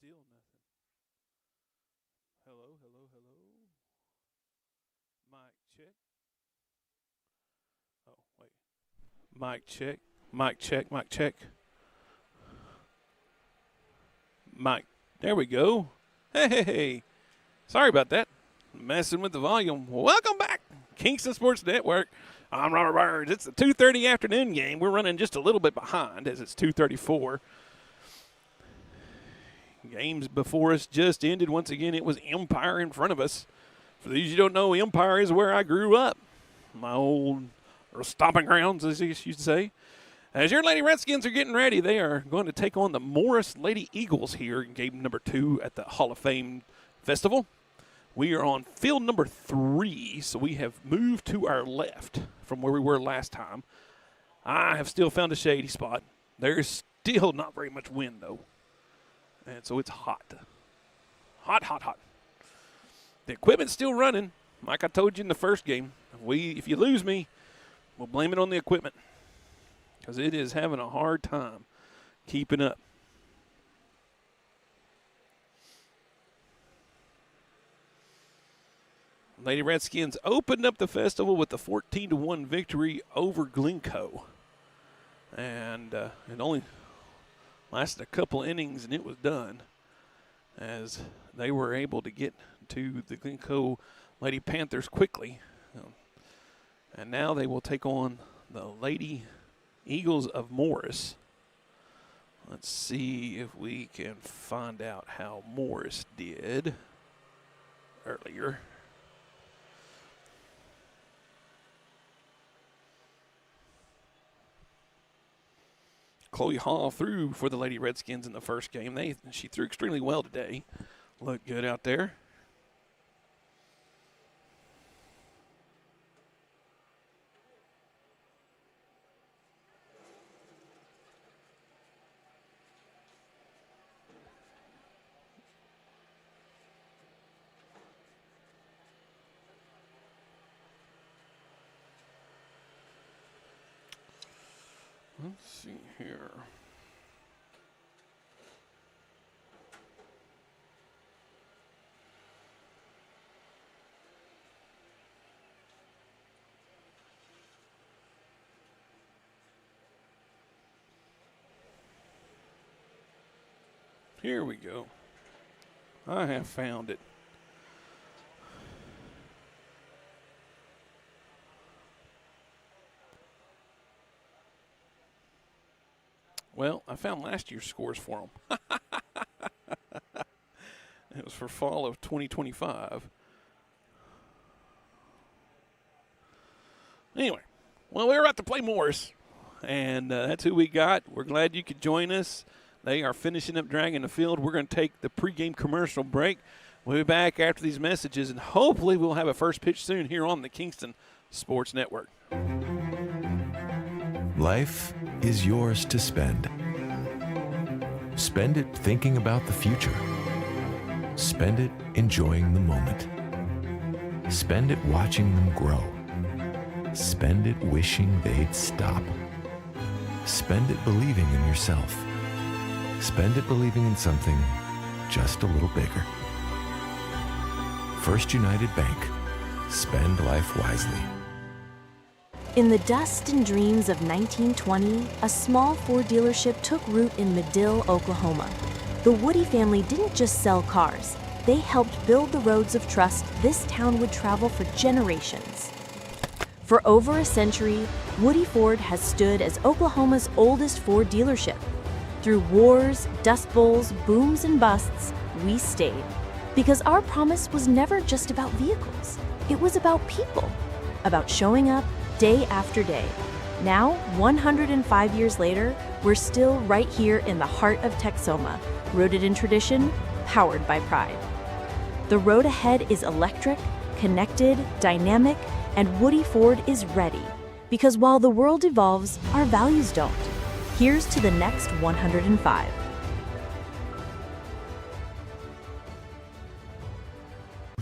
Still nothing. Hello, hello, hello. Mic check. Oh, wait. Mic check. Mic check. Mic check. Mic. There we go. Hey. Sorry about that. Messing with the volume. Welcome back. Kingston Sports Network. I'm Robert Burns. It's the 2:30 afternoon game. We're running just a little bit behind as it's 2:34. Games before us just ended. Once again, it was Empire in front of us. For those you don't know, Empire is where I grew up. My old stomping grounds, as they used to say. As your Lady Redskins are getting ready, they are going to take on the Morris Lady Eagles here in game number 2 at the Hall of Fame Festival. We are on field number 3, so we have moved to our left from where we were last time. I have still found a shady spot. There's still not very much wind, though. And so it's hot. Hot. The equipment's still running. Like I told you in the first game, if you lose me, we'll blame it on the equipment because it is having a hard time keeping up. Lady Redskins opened up the festival with a 14-1 victory over Glencoe. And it only lasted a couple innings and it was done as they were able to get to the Glencoe Lady Panthers quickly. And now they will take on the Lady Eagles of Morris. Let's see if we can find out how Morris did earlier. Chloe Hall threw for the Lady Redskins in the first game. She threw extremely well today. Looked good out there. Let's see here. Here we go. I have found it. Well, I found last year's scores for them. It was for fall of 2025. Anyway, well, we were about to play Morris, and that's who we got. We're glad you could join us. They are finishing up dragging the field. We're going to take the pregame commercial break. We'll be back after these messages, and hopefully we'll have a first pitch soon here on the Kingston Sports Network. Life is yours to spend. Spend it thinking about the future. Spend it enjoying the moment. Spend it watching them grow. Spend it wishing they'd stop. Spend it believing in yourself. Spend it believing in something just a little bigger. First United Bank. Spend life wisely. In the dust and dreams of 1920, a small Ford dealership took root in Medill, Oklahoma. The Woody family didn't just sell cars. They helped build the roads of trust this town would travel for generations. For over a century, Woody Ford has stood as Oklahoma's oldest Ford dealership. Through wars, dust bowls, booms, and busts, we stayed. Because our promise was never just about vehicles. It was about people, about showing up day after day. Now, 105 years later, we're still right here in the heart of Texoma, rooted in tradition, powered by pride. The road ahead is electric, connected, dynamic, and Woody Ford is ready. Because while the world evolves, our values don't. Here's to the next 105.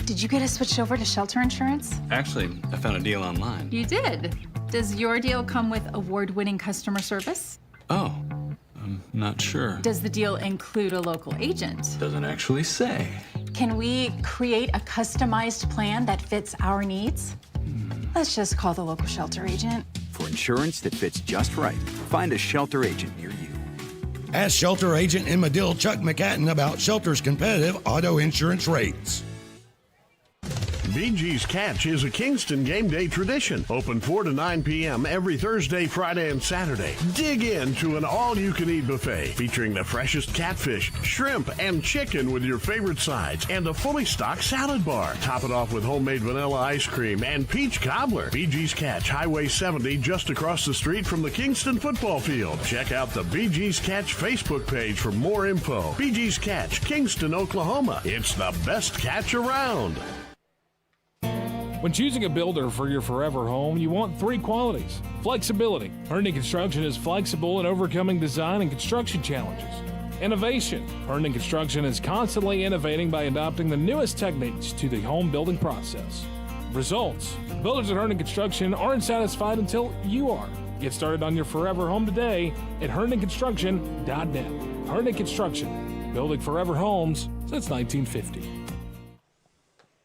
Did you get us switched over to shelter insurance? Actually, I found a deal online. You did? Does your deal come with award-winning customer service? Oh, Not sure. Does the deal include a local agent? Doesn't actually say. Can we create a customized plan that fits our needs? Let's just call the local shelter agent. For insurance that fits just right, find a shelter agent near you. Ask Shelter Agent in Medill, Chuck McCatton, about Shelter's competitive auto insurance rates. BG's Catch is a Kingston game day tradition. Open 4 to 9 p.m. every Thursday, Friday, and Saturday. Dig into an all-you-can-eat buffet featuring the freshest catfish, shrimp, and chicken with your favorite sides, and a fully stocked salad bar. Top it off with homemade vanilla ice cream and peach cobbler. BG's Catch, Highway 70, just across the street from the Kingston football field. Check out the BG's Catch Facebook page for more info. BG's Catch, Kingston, Oklahoma. It's the best catch around. When choosing a builder for your forever home, you want 3 qualities. Flexibility. Herndon Construction is flexible in overcoming design and construction challenges. Innovation. Herndon Construction is constantly innovating by adopting the newest techniques to the home building process. Results. Builders at Herndon Construction aren't satisfied until you are. Get started on your forever home today at HerndonConstruction.net. Herndon Construction, building forever homes since 1950.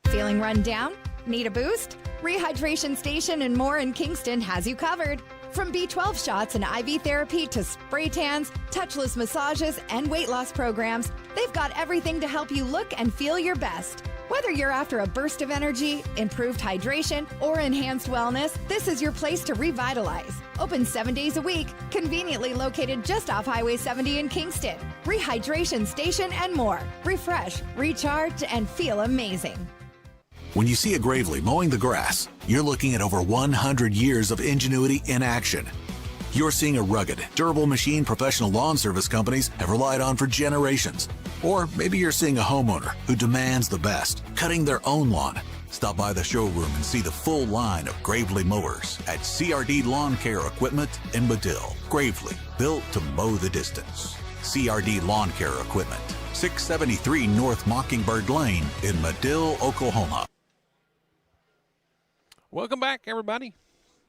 Feeling run down? Need a boost? Rehydration Station and more in Kingston has you covered. From B12 shots and IV therapy to spray tans, touchless massages, and weight loss programs, they've got everything to help you look and feel your best. Whether you're after a burst of energy, improved hydration, or enhanced wellness, this is your place to revitalize. Open 7 days a week, conveniently located just off Highway 70 in Kingston. Rehydration Station and more. Refresh, recharge, and feel amazing. When you see a Gravely mowing the grass, you're looking at over 100 years of ingenuity in action. You're seeing a rugged, durable machine professional lawn service companies have relied on for generations. Or maybe you're seeing a homeowner who demands the best, cutting their own lawn. Stop by the showroom and see the full line of Gravely mowers at CRD Lawn Care Equipment in Medill. Gravely, built to mow the distance. CRD Lawn Care Equipment, 673 North Mockingbird Lane in Medill, Oklahoma. Welcome back, everybody.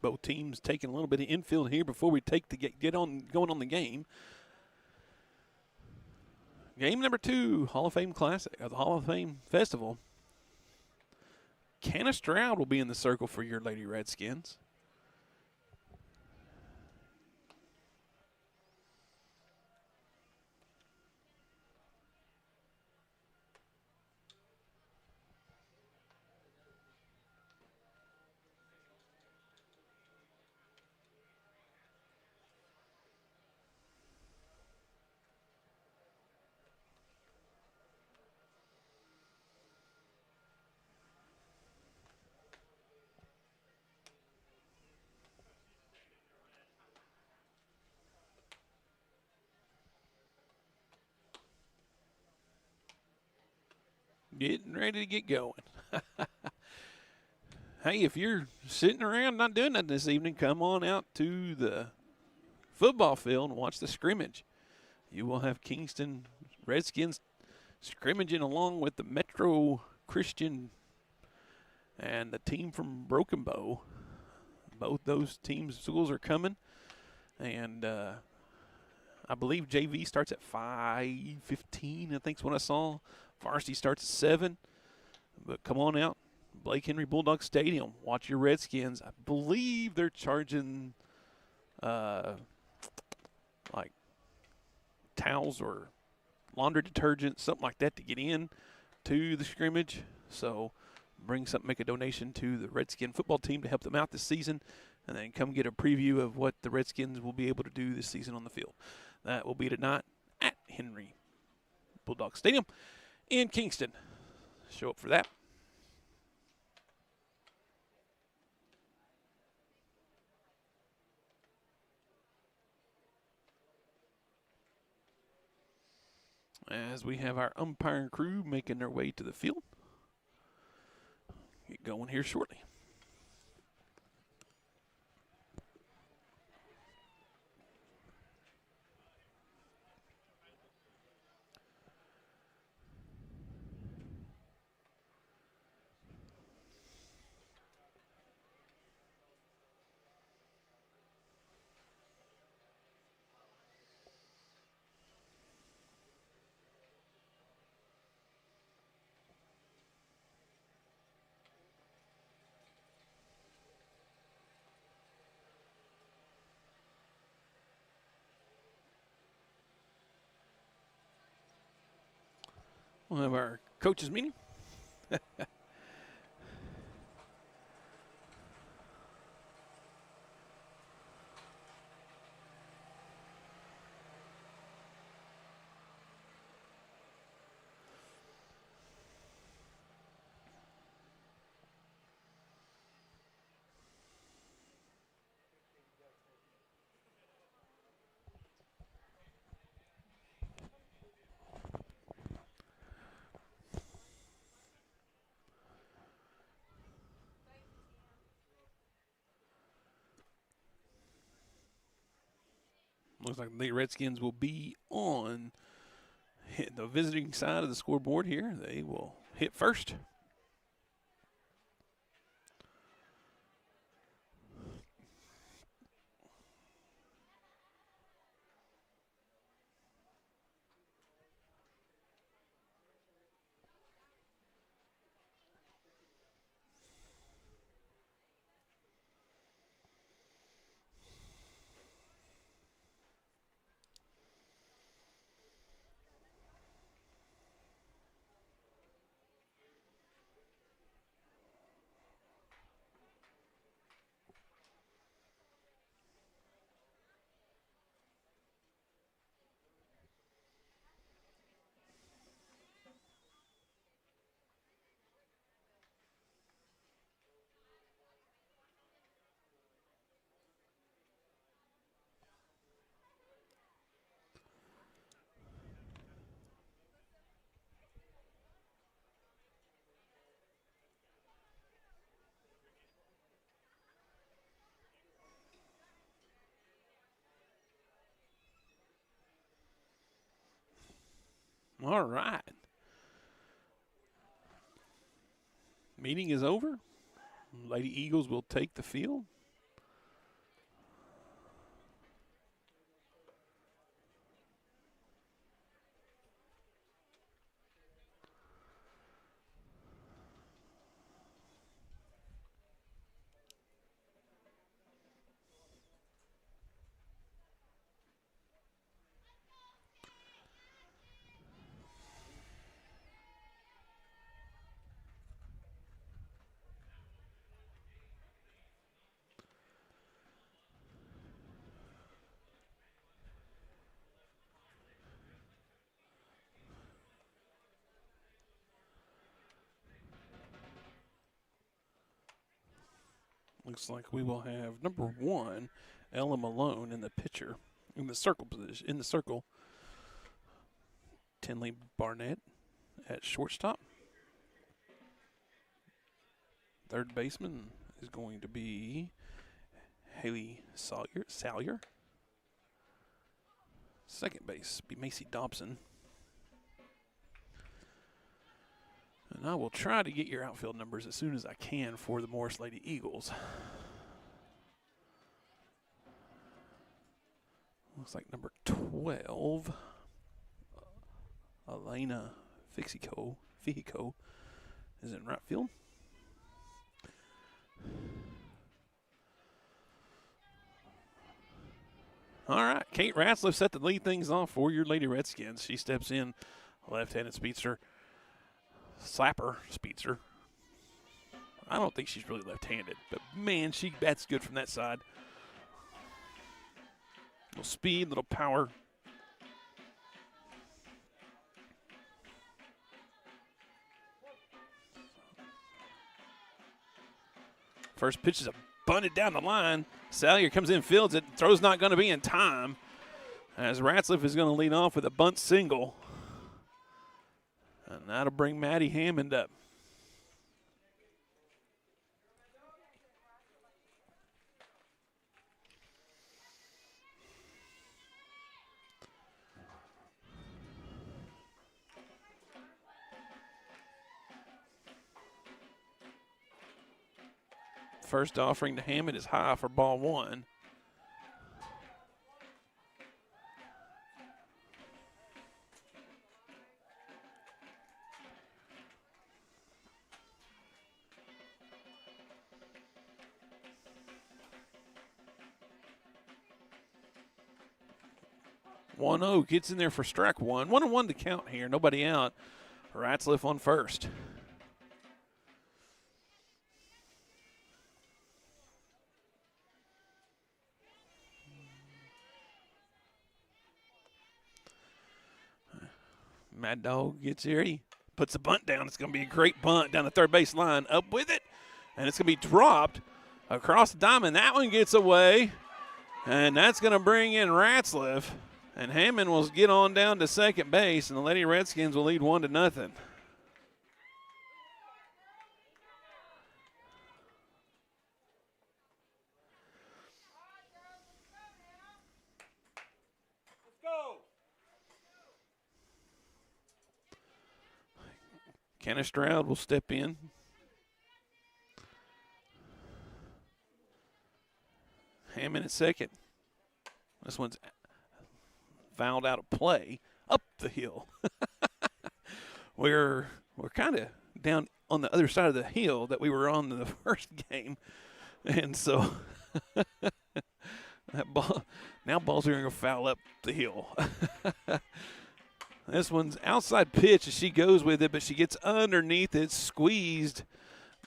Both teams taking a little bit of infield here before we get on going on the game. Game number 2, Hall of Fame Classic, the Hall of Fame Festival. Canna Stroud will be in the circle for your Lady Redskins. Getting ready to get going. Hey, if you're sitting around not doing nothing this evening, come on out to the football field and watch the scrimmage. You will have Kingston Redskins scrimmaging along with the Metro Christian and the team from Broken Bow. Both those schools are coming. And I believe JV starts at 5:15, I think is what I saw. Varsity starts at 7. But come on out. Blake Henry Bulldog Stadium. Watch your Redskins. I believe they're charging like towels or laundry detergent, something like that, to get in to the scrimmage. So bring something, make a donation to the Redskin football team to help them out this season, and then come get a preview of what the Redskins will be able to do this season on the field. That will be tonight at Henry Bulldog Stadium in Kingston. Show up for that. As we have our umpiring crew making their way to the field. Get going here shortly. We'll have our coaches meeting. Looks like the Redskins will be on the visiting side of the scoreboard here. They will hit first. All right. Meeting is over. Lady Eagles will take the field. Looks like we will have number 1, Ella Malone in the pitcher, in the circle position, in the circle. Tinley Barnett at shortstop. Third baseman is going to be Haley Salyer. Second base be Macy Dobson. And I will try to get your outfield numbers as soon as I can for the Morris Lady Eagles. Looks like number 12, Elena Fijico is in right field. All right, Kate Ratzliff set to lead things off for your Lady Redskins. She steps in, left-handed speedster. Slapper speedster. I don't think she's really left-handed, but man, she bats good from that side. Little speed, little power. First pitch is a bunted down the line. Salyer comes in, fields it. Throw's not going to be in time, as Ratzliff is going to lead off with a bunt single. And that'll bring Maddie Hammond up. First offering to Hammond is high for ball 1. One-0 gets in there for strike one. 1-1 to count here. Nobody out. Ratzliff on first. Mad Dog gets here. He puts the bunt down. It's going to be a great bunt down the third base line. Up with it. And it's going to be dropped across the diamond. That one gets away. And that's going to bring in Ratzliff. And Hammond will get on down to second base. And the Lady Redskins will lead 1-0. Kenna Stroud will step in. Hammond at second. This one's fouled out of play up the hill. We're kind of down on the other side of the hill that we were on in the first game. And so that ball, now balls are going to foul up the hill. This one's outside pitch as she goes with it, but she gets underneath it, squeezed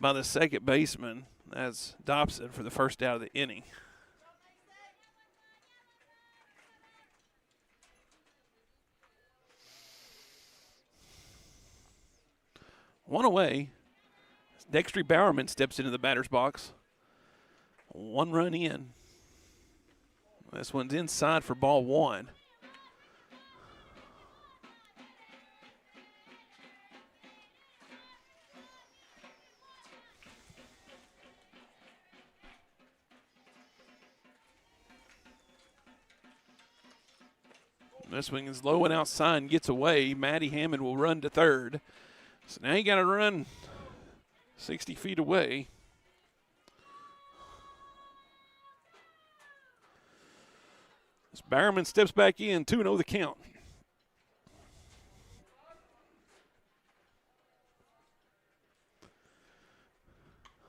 by the second baseman. That's Dobson for the first out of the inning. One away. Dextry Bowerman steps into the batter's box. 1 run in. This one's inside for ball 1. This one is low and outside and gets away. Maddie Hammond will run to third. So now you got to run 60 feet away. As Bowerman steps back in, 2-0 the count.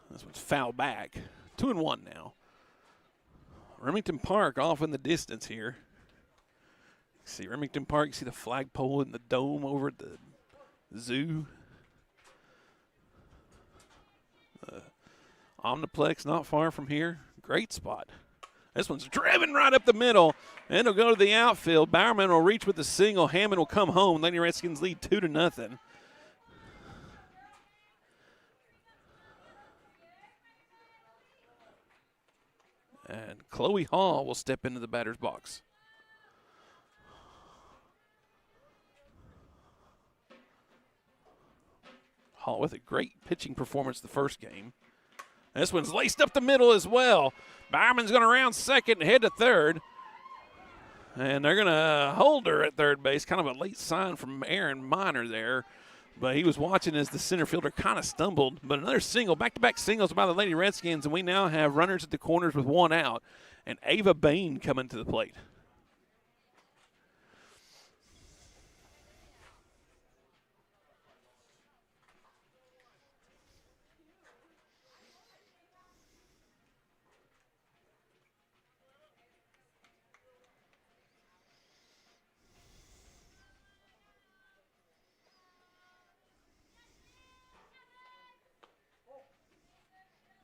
This one's foul back. 2-1 now. Remington Park off in the distance here. See Remington Park, you see the flagpole and the dome over at the zoo. Omniplex not far from here. Great spot. This one's driven right up the middle, and it'll go to the outfield. Bowerman will reach with the single. Hammond will come home. Lady Redskins lead 2-0. And Chloe Hall will step into the batter's box. Hall with a great pitching performance the first game. This one's laced up the middle as well. Bowerman's going to round second and head to third. And they're going to hold her at third base. Kind of a late sign from Aaron Miner there. But he was watching as the center fielder kind of stumbled. But another single, back-to-back singles by the Lady Redskins. And we now have runners at the corners with 1 out. And Ava Bain coming to the plate.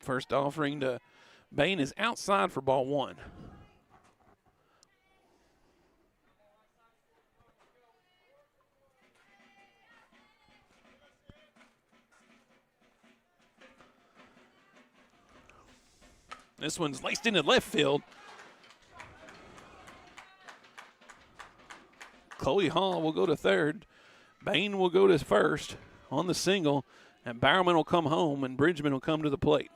First offering to Bain is outside for ball 1. This one's laced into left field. Chloe Hall will go to third. Bain will go to first on the single, and Bowerman will come home, and Bridgman will come to the plate.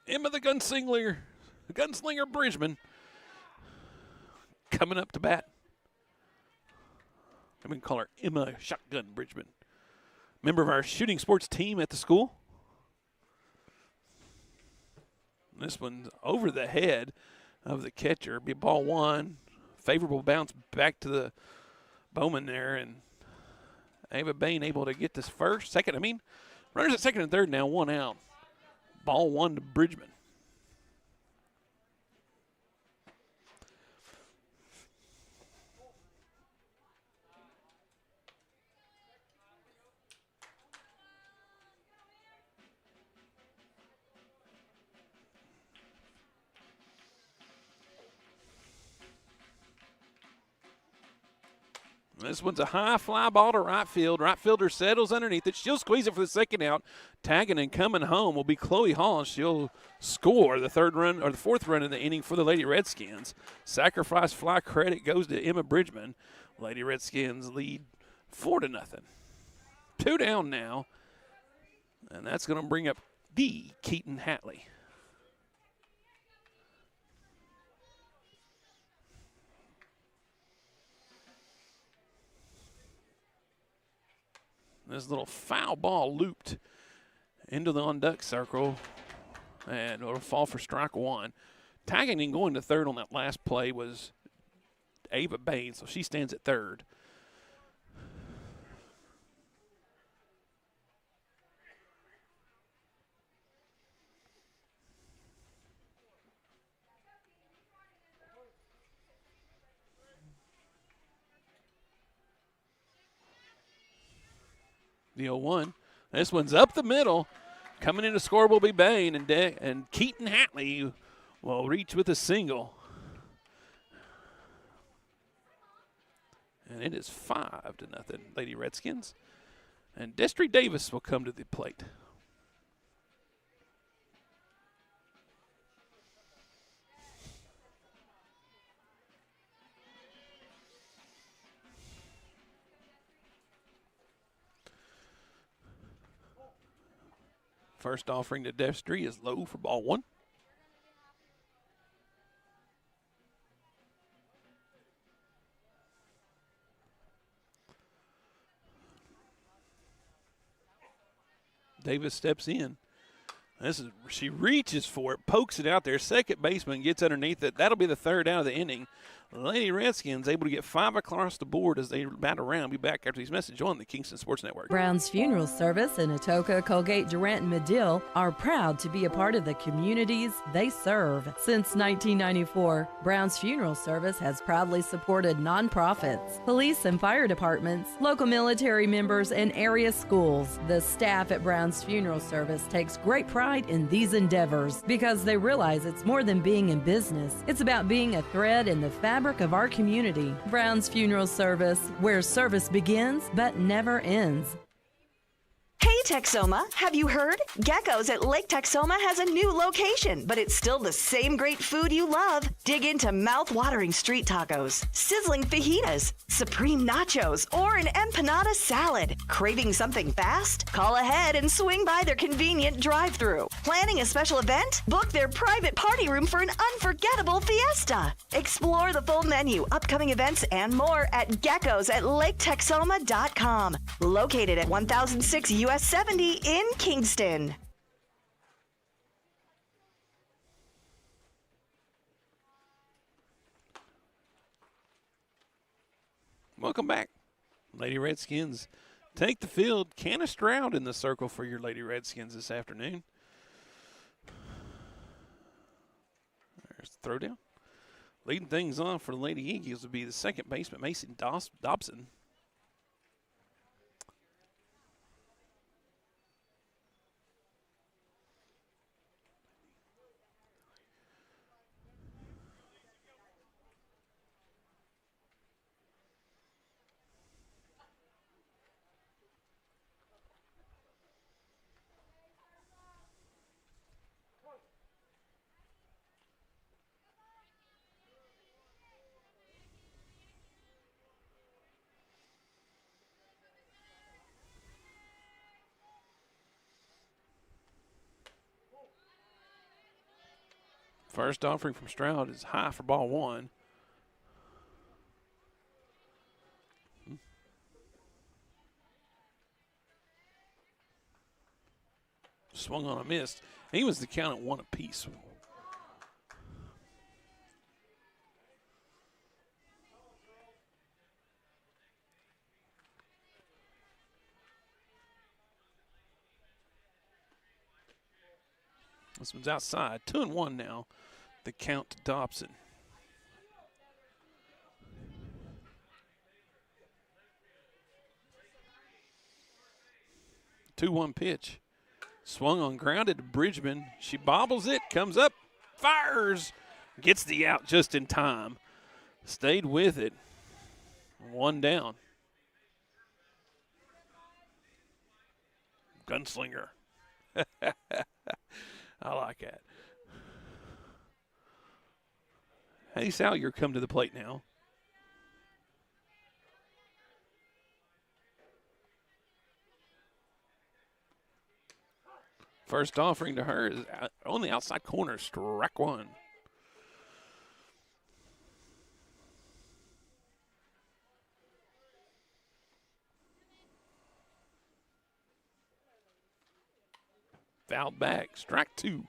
Emma the Gunslinger Bridgman coming up to bat. I'm going to call her Emma Shotgun Bridgman. Member of our shooting sports team at the school. This one's over the head of the catcher. Be ball 1. Favorable bounce back to the Bowman there. And Ava Bain able to get this second. Runners at second and third now, 1 out. Ball 1 to Bridgman. This one's a high fly ball to right field. Right fielder settles underneath it. She'll squeeze it for the second out. Tagging and coming home will be Chloe Hall, and she'll score the third run or the fourth run in the inning for the Lady Redskins. Sacrifice fly credit goes to Emma Bridgman. Lady Redskins lead 4-0. 2 down now, and that's going to bring up D. Keaton Hatley. This little foul ball looped into the on-deck circle, and it'll fall for strike one. Tagging and going to third on that last play was Ava Baines, so she stands at third. The 0-1. This one's up the middle. Coming in to score will be Bain, and Keaton Hatley will reach with a single. And it is 5-0, Lady Redskins. And Destry Davis will come to the plate. First offering to Destry is low for ball one. Davis steps in. She reaches for it, pokes it out there. Second baseman gets underneath it. That'll be the third out of the inning. Lady Redskins able to get 5 across the board as they bat around. Be back after these messages on the Kingston Sports Network. Brown's Funeral Service in Atoka, Colgate, Durant, and Medill are proud to be a part of the communities they serve. Since 1994, Brown's Funeral Service has proudly supported nonprofits, police and fire departments, local military members, and area schools. The staff at Brown's Funeral Service takes great pride in these endeavors because they realize it's more than being in business. It's about being a thread in the fabric of our community. Brown's Funeral Service, where service begins but never ends. Hey Texoma, have you heard? Gecko's at Lake Texoma has a new location, but it's still the same great food you love. Dig into mouth-watering street tacos, sizzling fajitas, supreme nachos, or an empanada salad. Craving something fast? Call ahead and swing by their convenient drive-thru. Planning a special event? Book their private party room for an unforgettable fiesta. Explore the full menu, upcoming events, and more at Gecko's at LakeTexoma.com. Located at 1006 US 70 in Kingston. Welcome back. Lady Redskins take the field. Canna Stroud in the circle for your Lady Redskins this afternoon. There's the throwdown. Leading things on for the Lady Eagles would be the second baseman, Mason Dobson. First offering from Stroud is high for ball one. Swung on a miss. He was the count at 1 apiece. This one's outside. 2-1 now. The count to Dobson. Two-one pitch. Swung on, grounded to Bridgman. She bobbles it, comes up, fires, gets the out just in time. Stayed with it. 1 down. Gunslinger. I like that. Hey, Salyer come to the plate now. First offering to her is on the outside corner, strike one. Foul back, strike two.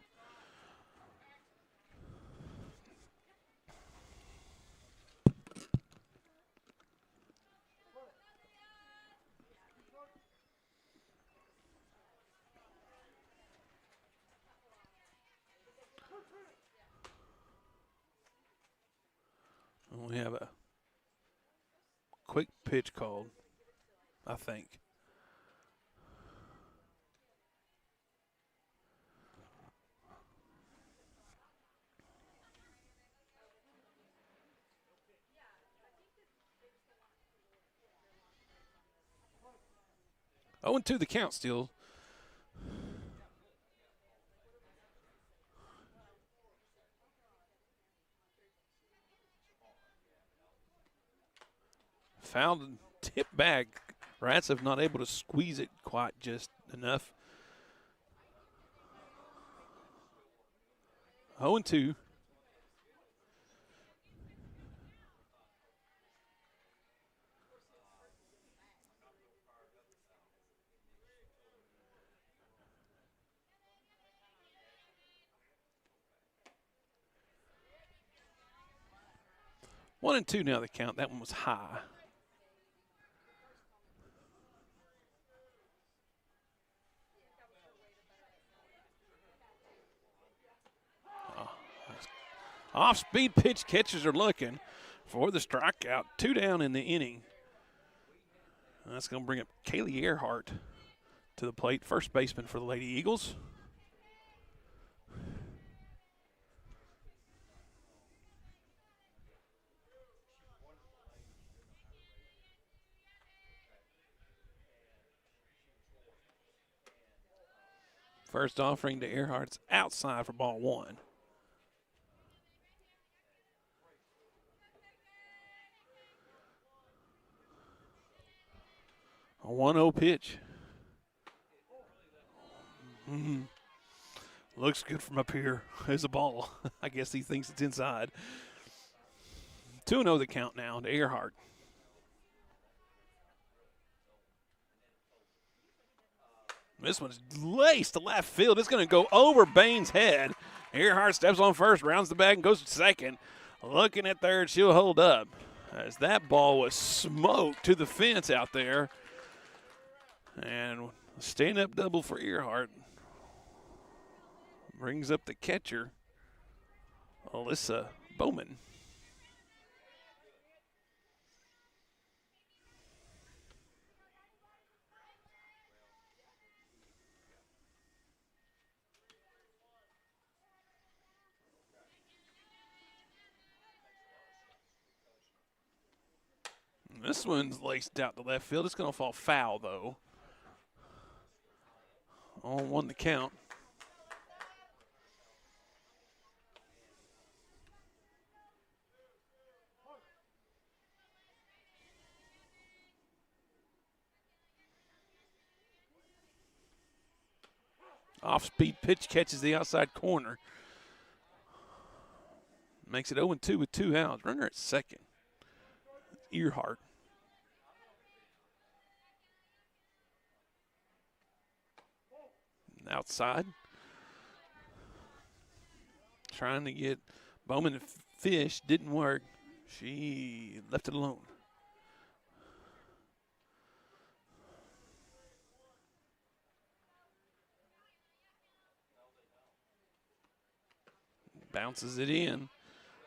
We have a quick pitch called, I think. Oh, and 2 the count still. Fouled and tipped back. Rats have not able to squeeze it quite just enough. 0-2. One and two now the count. That one was high. Off-speed pitch, catchers are looking for the strikeout. 2 down in the inning. That's going to bring up Kaylee Earhart to the plate, first baseman for the Lady Eagles. First offering to Earhart's outside for ball one. A 1-0 pitch. Looks good from up here. There's a ball. I guess he thinks it's inside. 2-0 the count now to Earhart. This one's laced to left field. It's going to go over Bain's head. Earhart steps on first, rounds the bag, and goes to second. Looking at third, she'll hold up. As that ball was smoked to the fence out there. And stand-up double for Earhart. Brings up the catcher, Alyssa Bowman. This one's laced out to left field. It's going to fall foul, though. On 1 the count. Off-speed pitch catches the outside corner. Makes it 0-2 with 2 outs. Runner at second. Earhart. Outside. Trying to get Bowman to fish. Didn't work. She left it alone. Bounces it in.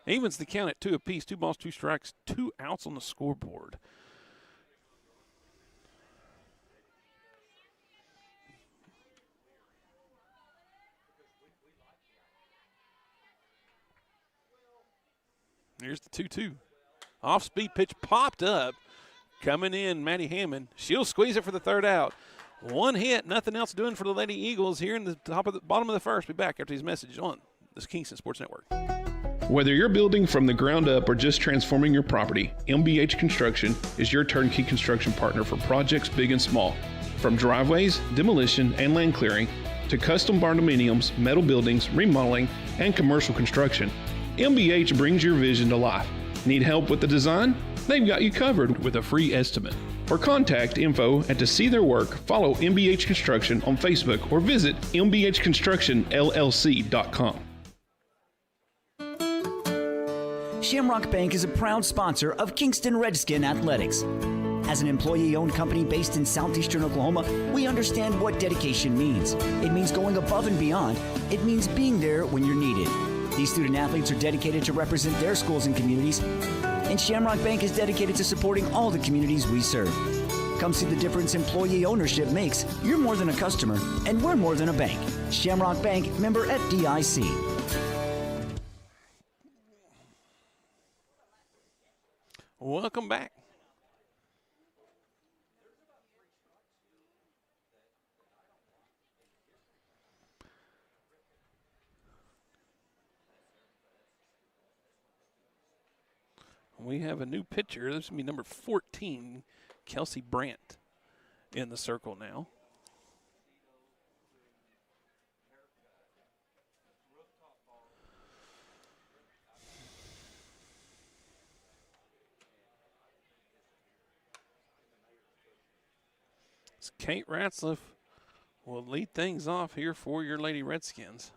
Evens the count at 2 apiece. 2 balls, 2 strikes, 2 outs on the scoreboard. Here's the 2-2. Off-speed pitch popped up. Coming in, Maddie Hammond. She'll squeeze it for the third out. One hit, nothing else doing for the Lady Eagles here in the bottom of the first. Be back after these messages on this Kingston Sports Network. Whether you're building from the ground up or just transforming your property, MBH Construction is your turnkey construction partner for projects big and small. From driveways, demolition, and land clearing, to custom barndominiums, metal buildings, remodeling, and commercial construction, MBH brings your vision to life. Need help with the design? They've got you covered with a free estimate. For contact info and to see their work, follow MBH Construction on Facebook or visit mbhconstructionllc.com. Shamrock Bank is a proud sponsor of Kingston Redskin Athletics. As an employee-owned company based in southeastern Oklahoma, we understand what dedication means. It means going above and beyond. It means being there when you're needed. These student athletes are dedicated to represent their schools and communities, and Shamrock Bank is dedicated to supporting all the communities we serve. Come see the difference employee ownership makes. You're more than a customer, and we're more than a bank. Shamrock Bank, member FDIC. Welcome back. We have a new pitcher. This is going to be number 14, Kelsey Brandt, in the circle now. Kate Ratzliff will lead things off here for your Lady Redskins.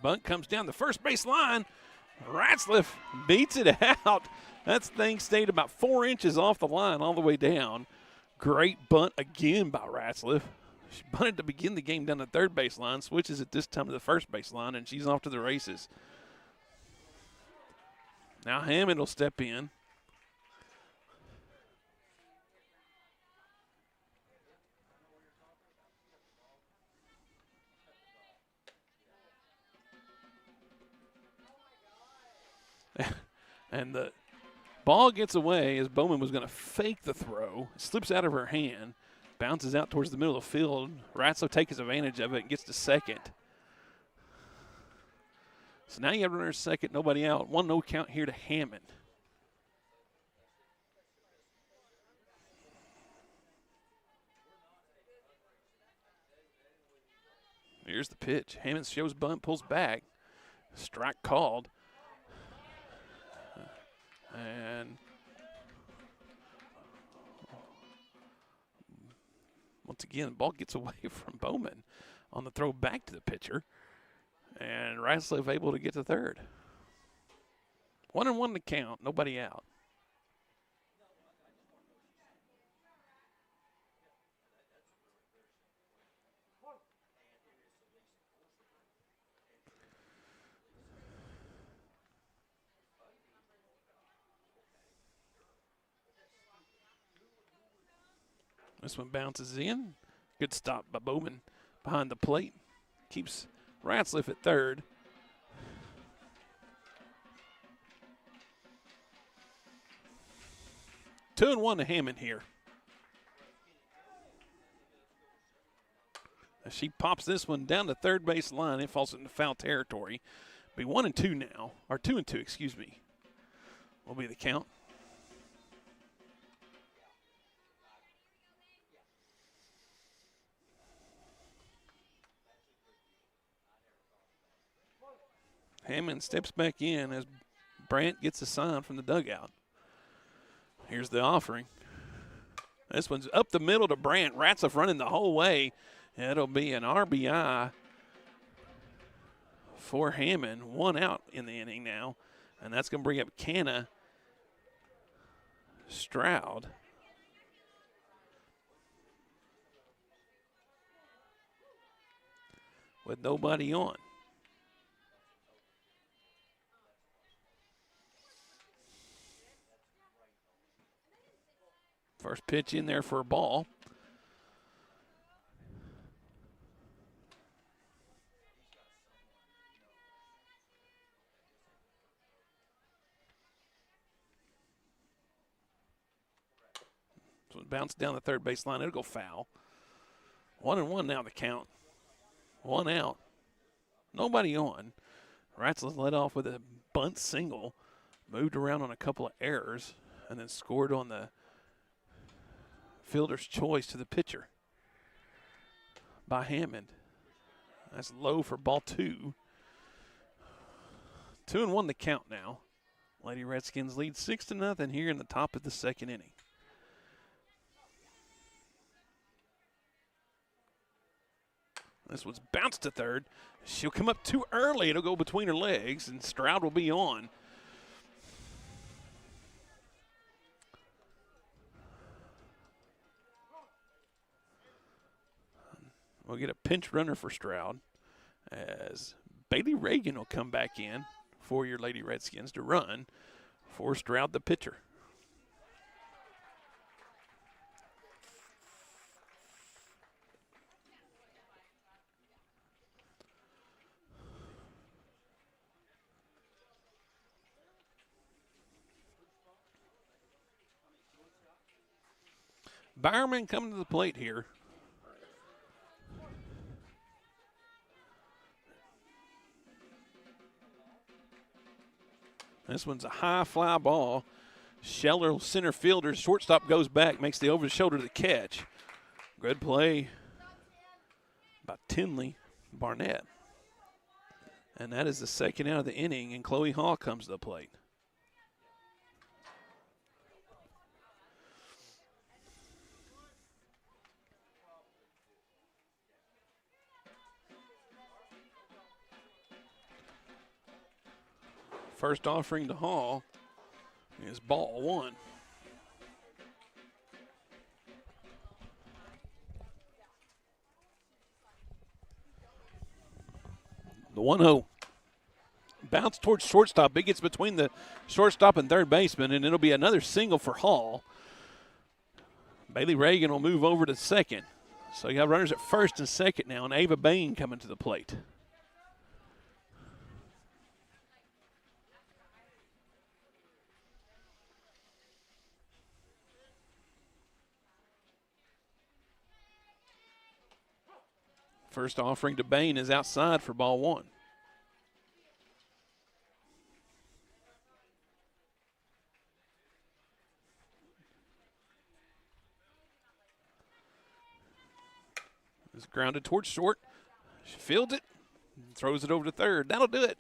Bunt comes down the first base line. Ratzliff beats it out. That thing stayed about 4 inches off the line all the way down. Great bunt again by Ratzliff. She bunted to begin the game down the third base line, switches it this time to the first base line, and she's off to the races. Now Hammond will step in. And the ball gets away as Bowman was going to fake the throw. It slips out of her hand, bounces out towards the middle of the field. Ratzliff takes advantage of it and gets to second. So now you have runner second, nobody out. 1-0 count here to Hammond. Here's the pitch. Hammond shows bunt, pulls back. Strike called. And once again, the ball gets away from Bowman on the throw back to the pitcher. And Ratzliff able to get to third. 1-1 to count, nobody out. This one bounces in. Good stop by Bowman behind the plate. Keeps Ratzliff at third. Two and 1 to Hammond here. As she pops this one down the third base line, it falls into foul territory. Be 1-2 now, or 2-2, excuse me. Will be the count. Hammond steps back in as Brandt gets a sign from the dugout. Here's the offering. This one's up the middle to Brandt. Ratzliff running the whole way. It'll be an RBI. for Hammond. 1 out in the inning now, and that's going to bring up Canna Stroud. With nobody on. First pitch in there for a ball. So it bounced down the third base line. It'll go foul. 1-1 now the count. 1 out. Nobody on. Ratzlaff led off with a bunt single. Moved around on a couple of errors. And then scored on the fielder's choice to the pitcher by Hammond. That's low for ball 2. 2-1 the count now. Lady Redskins lead 6-0 here in the top of the second inning. This one's bounced to third. She'll come up too early. It'll go between her legs, and Stroud will be on. We'll get a pinch runner for Stroud as Bailey Reagan will come back in for your Lady Redskins to run for Stroud, the pitcher. Bowerman coming to the plate here. This one's a high fly ball. Scheller, center fielder, shortstop goes back, makes the over the shoulder to catch. Good play by Tinley Barnett. And that is the second out of the inning, and Chloe Hall comes to the plate. First offering to Hall is ball 1. The 1-0. Bounce towards shortstop. It gets between the shortstop and third baseman, and it'll be another single for Hall. Bailey Reagan will move over to second. So you have runners at first and second now, and Ava Bain coming to the plate. First offering to Bain is outside for ball 1. It's grounded towards short. She fields it, throws it over to third. That'll do it.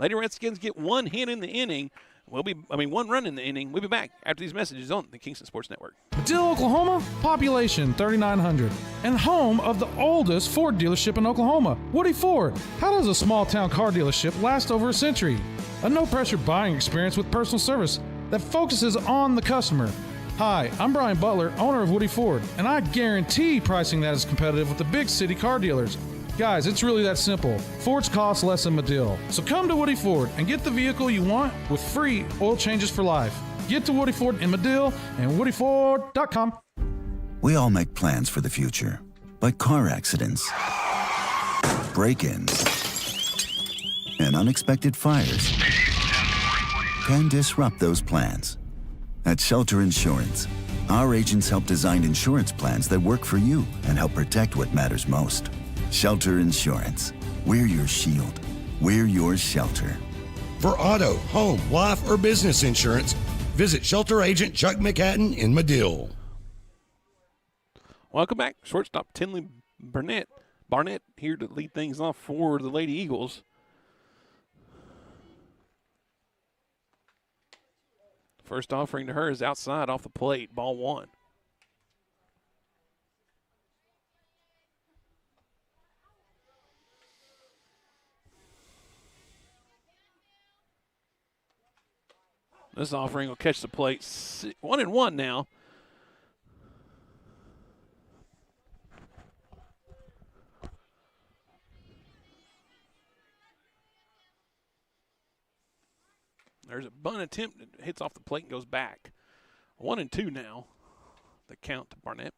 Lady Redskins get 1 hit in the inning. 1 run in the inning. We'll be back after these messages on the Kingston Sports Network. Madill, Oklahoma, population 3,900, and home of the oldest Ford dealership in Oklahoma, Woody Ford. How does a small-town car dealership last over a century? A no-pressure buying experience with personal service that focuses on the customer. Hi, I'm Brian Butler, owner of Woody Ford, and I guarantee pricing that is competitive with the big city car dealers. Guys, it's really that simple. Fords cost less than Madill. So come to Woody Ford and get the vehicle you want with free oil changes for life. Get to Woody Ford in Madill and woodyford.com. We all make plans for the future, but car accidents, break-ins, and unexpected fires can disrupt those plans. At Shelter Insurance, our agents help design insurance plans that work for you and help protect what matters most. Shelter Insurance. We're your shield. We're your shelter. For auto, home, life, or business insurance, visit Shelter Agent Chuck McHatton in Madill. Welcome back. Shortstop Tinley Barnett here to lead things off for the Lady Eagles. First offering to her is outside off the plate, ball 1. This offering will catch the plate. 1-1 now. There's a bunt attempt that hits off the plate and goes back. 1-2 now. The count to Barnett.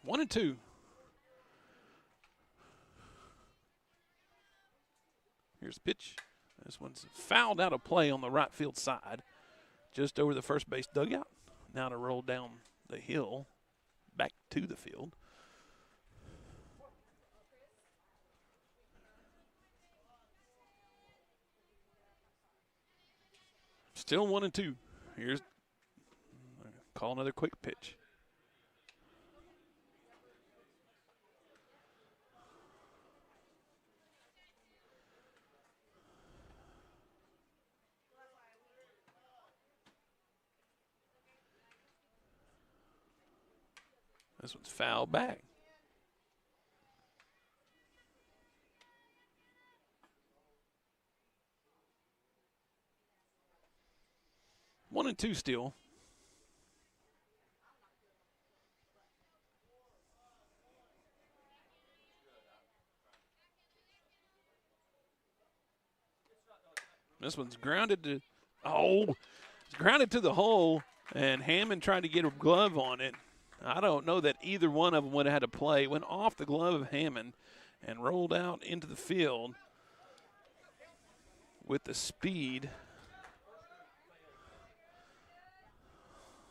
One and two. Here's the pitch. This one's fouled out of play on the right field side, just over the first base dugout. Now to roll down the hill back to the field. Still 1-2. Here's call another quick pitch. This one's foul back. One and two still. This one's grounded to, it's grounded to the hole, and Hammond tried to get a glove on it. I don't know that either one of them would have had to play. Went off the glove of Hammond and rolled out into the field with the speed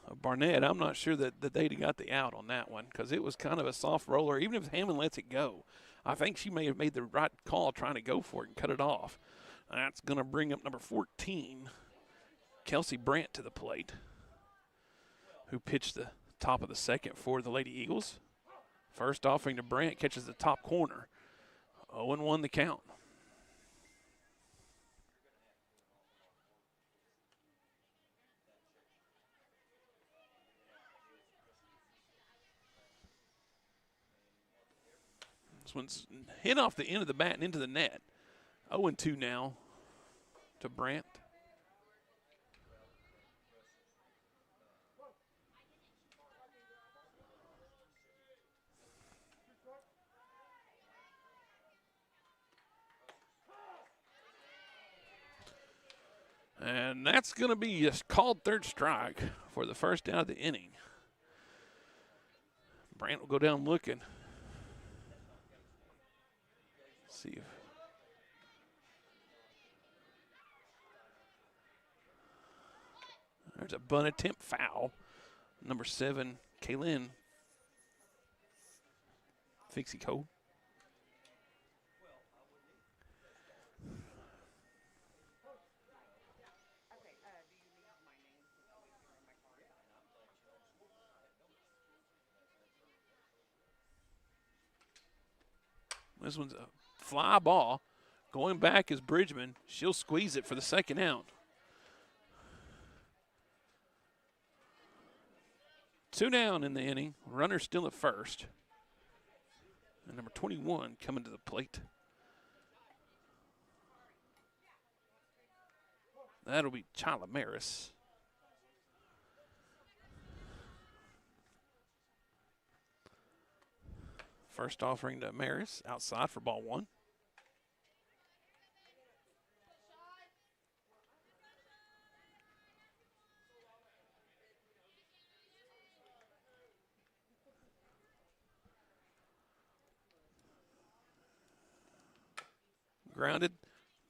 of Barnett. I'm not sure that they'd have got the out on that one because it was kind of a soft roller. Even if Hammond lets it go, I think she may have made the right call trying to go for it and cut it off. That's going to bring up number 14, Kelsey Brandt, to the plate, who pitched the top of the second for the Lady Eagles. First offering to Brandt, catches the top corner. 0-1 the count. This one's hit off the end of the bat and into the net. 0-2 now to Brandt. And that's going to be a called third strike for the first out of the inning. Brandt will go down looking. See if there's a bunt attempt foul. Number 7, Kaylin Fixie Cole. This one's a fly ball. Going back is Bridgman. She'll squeeze it for the second out. 2 down in the inning. Runner still at first. And number 21 coming to the plate. That'll be Chyla Maris. First offering to Maris, outside for ball 1. Grounded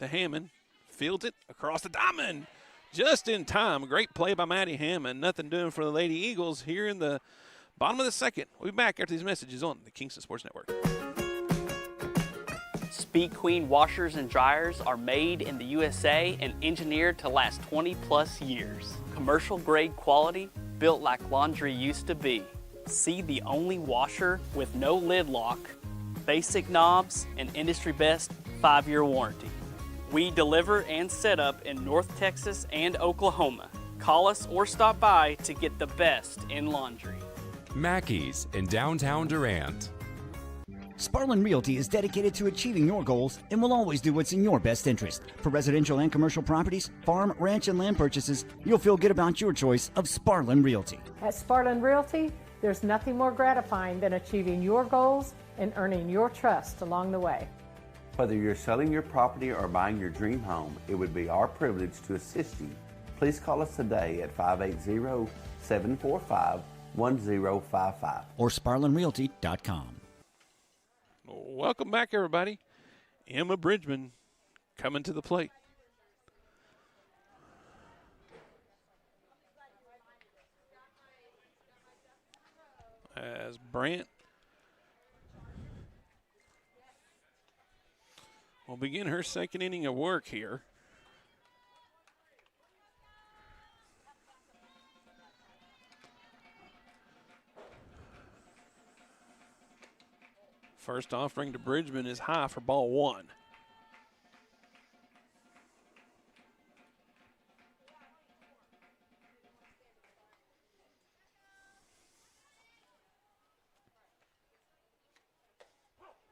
to Hammond, fields it across the diamond, just in time. Great play by Maddie Hammond. Nothing doing for the Lady Eagles here in the bottom of the second. We'll be back after these messages on the Kingston Sports Network. Speed Queen washers and dryers are made in the USA and engineered to last 20+ years. Commercial grade quality, built like laundry used to be. See the only washer with no lid lock, basic knobs, and industry best 5-year warranty. We deliver and set up in North Texas and Oklahoma. Call us or stop by to get the best in laundry. Mackey's in downtown Durant. Sparlin Realty is dedicated to achieving your goals and will always do what's in your best interest. For residential and commercial properties, farm, ranch, and land purchases, you'll feel good about your choice of Sparlin Realty. At Sparlin Realty, there's nothing more gratifying than achieving your goals and earning your trust along the way. Whether you're selling your property or buying your dream home, it would be our privilege to assist you. Please call us today at 580-745-1055 or SparlinRealty.com. Welcome back, everybody. Emma Bridgman coming to the plate. As Brant will begin her second inning of work here. First offering to Bridgman is high for ball one.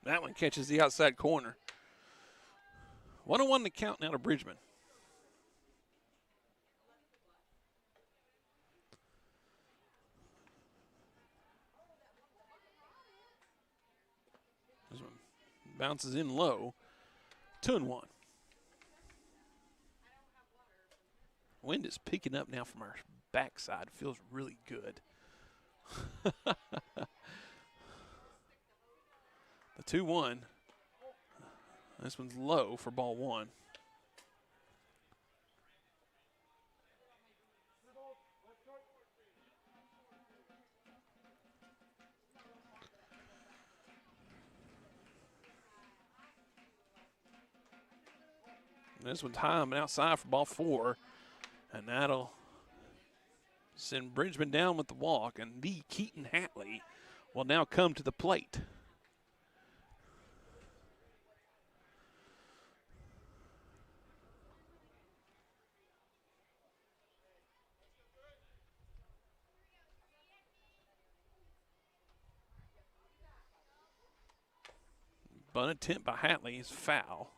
That one catches the outside corner. 1-1 to count now to Bridgman. This one bounces in low. 2-1. Wind is picking up now from our backside. Feels really good. The 2-1. This one's low for ball one. This one's high and outside for ball four. And that'll send Bridgman down with the walk. And the Keaton Hatley will now come to the plate. Bunt attempt by Hatley is foul.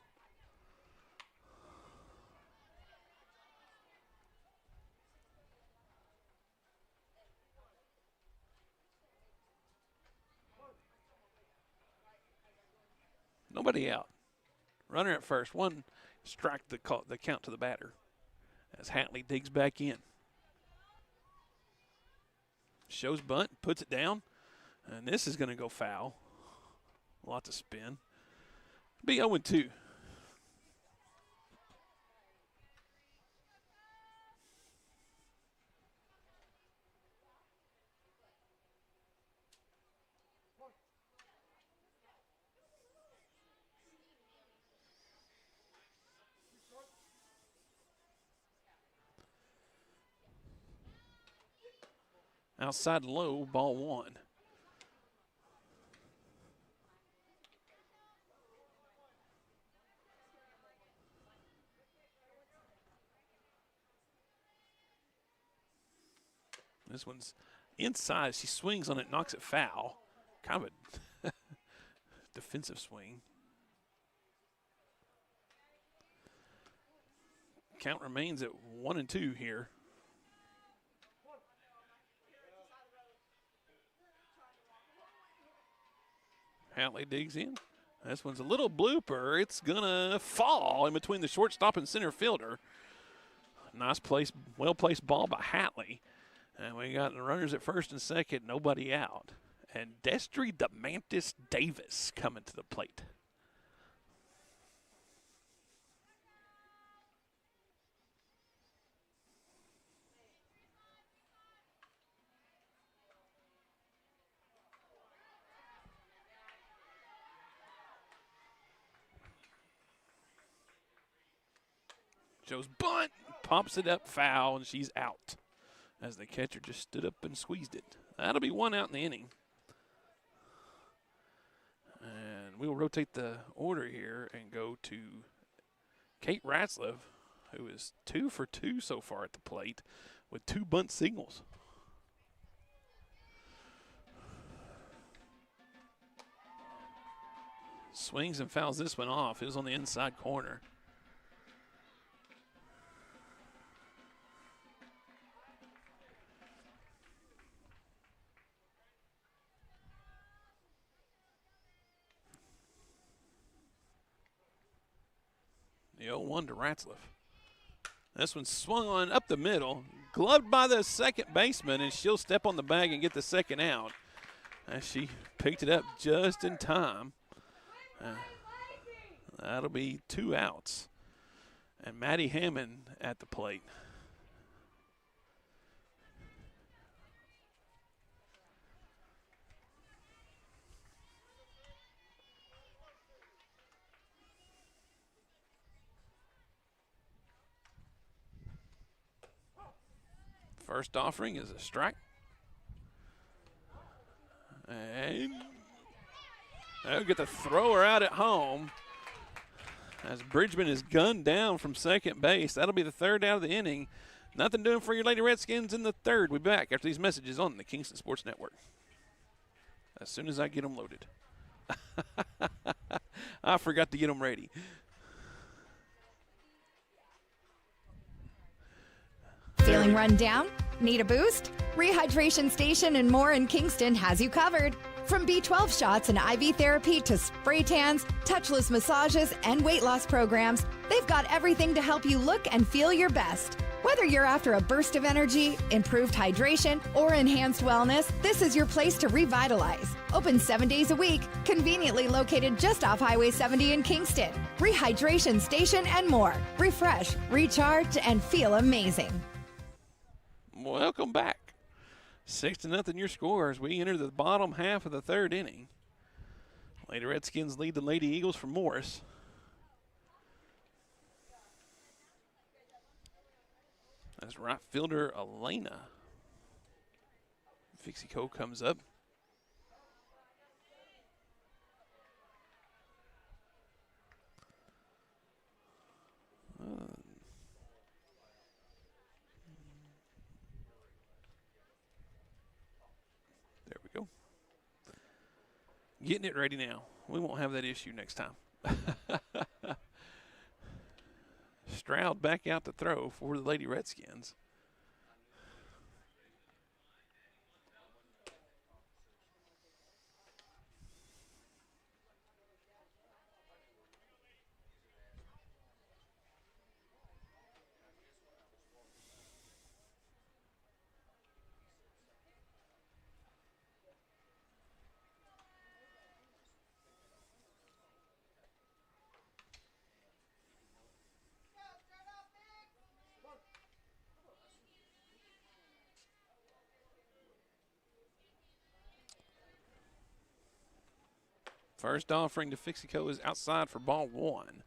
Nobody out. Runner at first. One strike the count to the batter as Hatley digs back in. Shows bunt, puts it down, and this is going to go foul. Lots of spin. Be 0-2. Outside low, ball one. This one's inside. She swings on it, knocks it foul. Kind of a defensive swing. Count remains at 1-2 here. Hatley digs in. This one's a little blooper. It's going to fall in between the shortstop and center fielder. Nice place, well-placed ball by Hatley. And we got the runners at first and second, nobody out. And Destry DeMantis Davis coming to the plate. Joe's bunt, pops it up foul, and she's out as the catcher just stood up and squeezed it. That'll be one out in the inning. And we will rotate the order here and go to Kate Ratzlaff, who is 2 for 2 so far at the plate with 2 bunt signals. Swings and fouls this one off. It was on the inside corner. The 0-1 to Ratzliff. This one swung on up the middle, gloved by the second baseman, and she'll step on the bag and get the second out. As she picked it up just in time. That'll be 2 outs. And Maddie Hammond at the plate. First offering is a strike. And they'll get the thrower out at home as Bridgman is gunned down from second base. That'll be the 3rd out of the inning. Nothing doing for your Lady Redskins in the 3rd. We'll be back after these messages on the Kingston Sports Network. As soon as I get them loaded. I forgot to get them ready. Feeling run down? Need a boost? Rehydration Station and more in Kingston has you covered. From B12 shots and IV therapy to spray tans, touchless massages, and weight loss programs, they've got everything to help you look and feel your best. Whether you're after a burst of energy, improved hydration, or enhanced wellness, this is your place to revitalize. Open 7 days a week, conveniently located just off Highway 70 in Kingston. Rehydration Station and more. Refresh, recharge, and feel amazing. Welcome back. 6-0 your score as we enter the bottom half of the 3rd inning. Lady Redskins lead the Lady Eagles from Morris. As right fielder Elena Fixico comes up. There we go. Getting it ready now. We won't have that issue next time. Stroud back out to throw for the Lady Redskins. First offering to Fixico is outside for ball 1.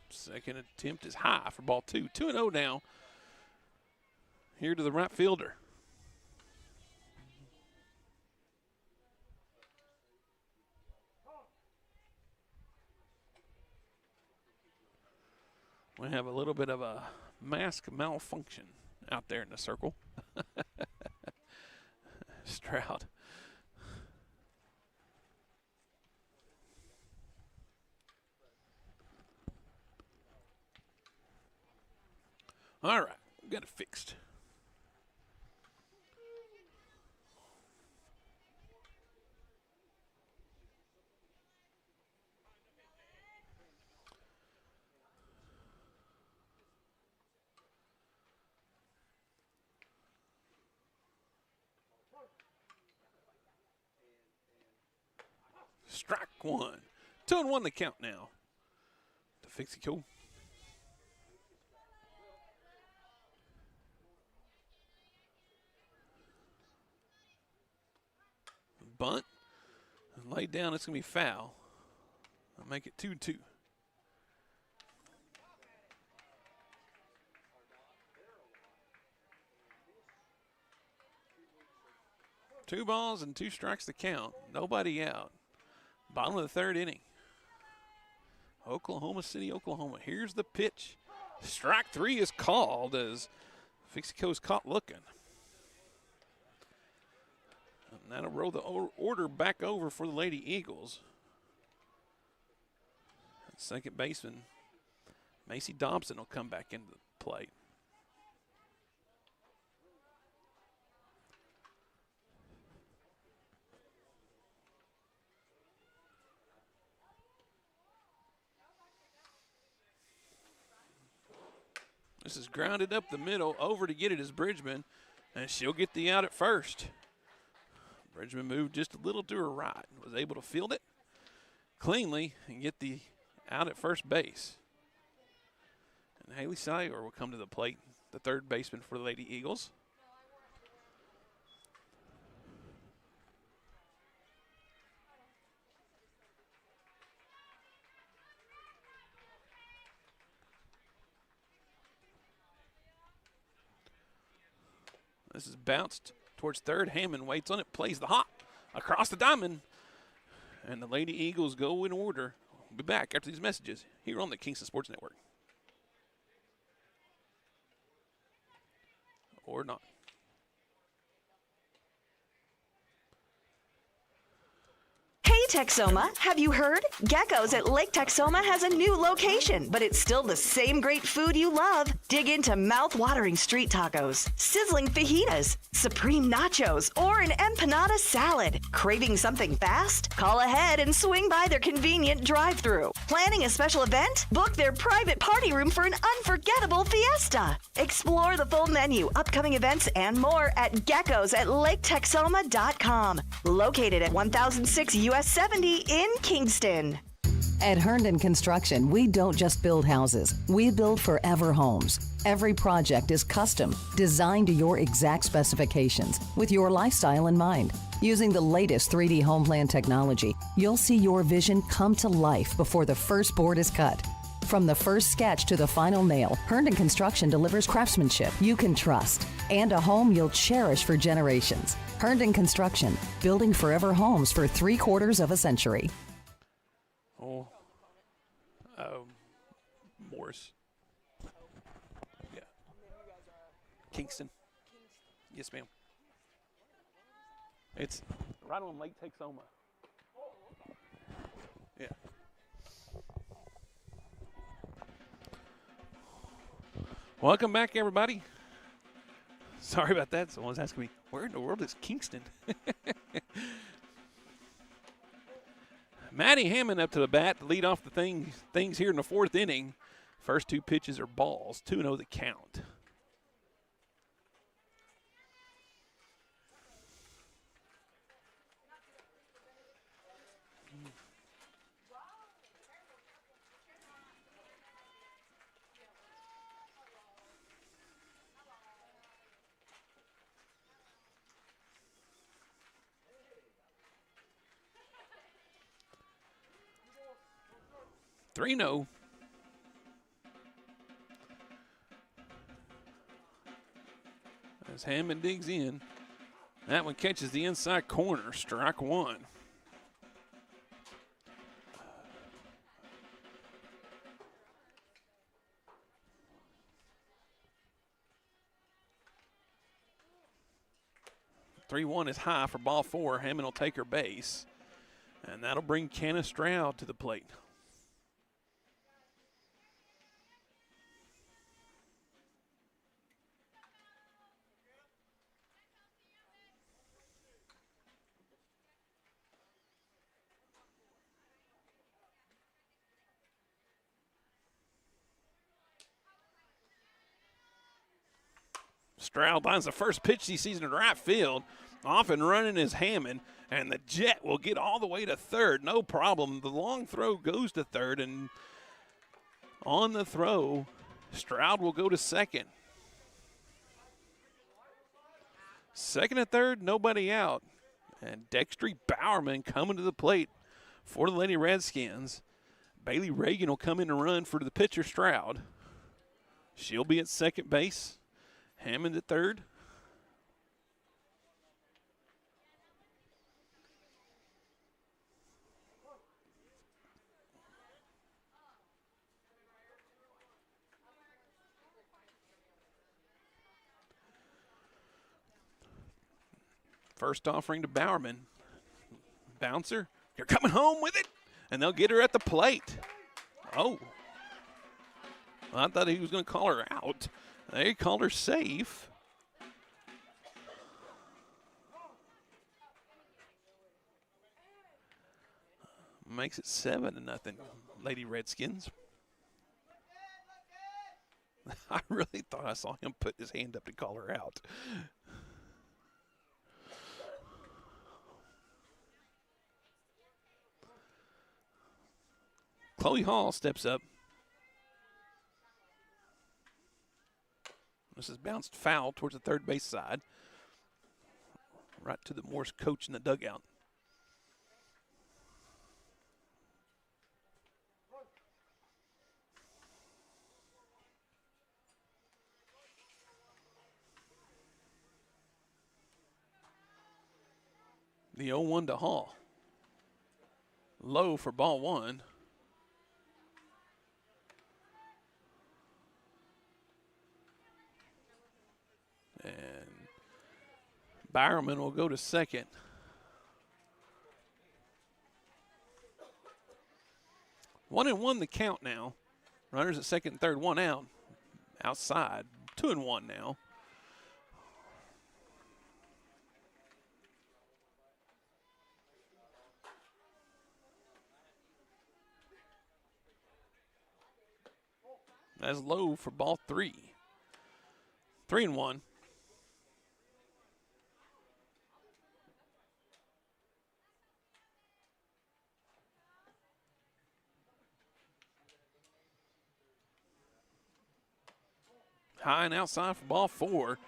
Second attempt is high for ball 2. 2-0 now. Here to the right fielder. We have a little bit of a mask malfunction out there in the circle. Stroud. All right, we got it fixed. Strike 1. 2-1 the count now. To Fixico. Bunt. Laid down, it's going to be foul. I'll make it 2-2. Two balls and 2 strikes to count. Nobody out. Bottom of the 3rd inning. Oklahoma City, Oklahoma. Here's the pitch. Strike 3 is called as Fixico's caught looking. And that'll roll the order back over for the Lady Eagles. And second baseman Macy Dobson will come back into the plate. This is grounded up the middle. Over to get it is Bridgman, and she'll get the out at first. Bridgman moved just a little to her right, was able to field it cleanly and get the out at first base. And Haley Sire will come to the plate, the third baseman for the Lady Eagles. This is bounced towards third. Hammond waits on it, plays the hop across the diamond. And the Lady Eagles go in order. We'll be back after these messages here on the Kingston Sports Network. Or not. Hey Texoma, have you heard? Gecko's at Lake Texoma has a new location, but it's still the same great food you love. Dig into mouth-watering street tacos, sizzling fajitas, supreme nachos, or an empanada salad. Craving something fast? Call ahead and swing by their convenient drive-thru. Planning a special event? Book their private party room for an unforgettable fiesta. Explore the full menu, upcoming events, and more at Gecko's at LakeTexoma.com. Located at 1006 US 70 in Kingston. At Herndon Construction, we don't just build houses, we build forever homes. Every project is custom, designed to your exact specifications, with your lifestyle in mind. Using the latest 3D home plan technology, you'll see your vision come to life before the first board is cut. From the first sketch to the final nail, Herndon Construction delivers craftsmanship you can trust and a home you'll cherish for generations. Herndon Construction, building forever homes for 3/4 of a century. Morris. Yeah. Kingston. Yes, ma'am. It's right on Lake Texoma. Yeah. Welcome back, everybody. Sorry about that. Someone's asking me, where in the world is Kingston? Maddie Hammond up to the bat to lead off the things here in the fourth inning. First two pitches are balls, 2-0 the count. Three-0. As Hammond digs in. That one catches the inside corner. Strike one. Three-one is high for ball four. Hammond will take her base. And that'll bring Canna Stroud to the plate. Stroud lines the first pitch he sees in the right field. Off and running is Hammond, and the Jet will get all the way to third. No problem. The long throw goes to third, and on the throw, Stroud will go to second. Second and third, nobody out. And Dextry Bowerman coming to the plate for the Lady Redskins. Bailey Reagan will come in and run for the pitcher, Stroud. She'll be at second base. Hammond at third. First offering to Bowerman. Bouncer, you're coming home with it, and they'll get her at the plate. Oh. I thought he was going to call her out. They called her safe. Makes it 7-0, Lady Redskins. I really thought I saw him put his hand up to call her out. Chloe Hall steps up. This is bounced foul towards the third base side. Right to the Morse coach in the dugout. The 0-1 to Hall. Low for ball one. And Bowerman will go to second. One and one the count now. Runners at second and third, one out. Outside, 2-1 now. That's low for ball three. 3-1. High and outside for ball four.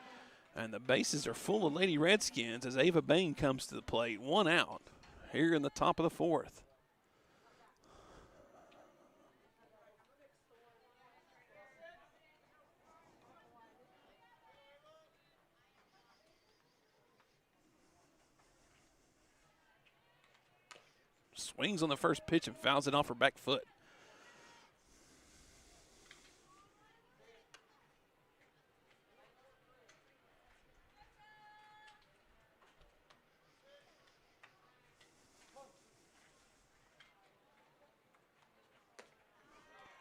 And the bases are full of Lady Redskins as Ava Bain comes to the plate. One out here in the top of the fourth. Swings on the first pitch and fouls it off her back foot.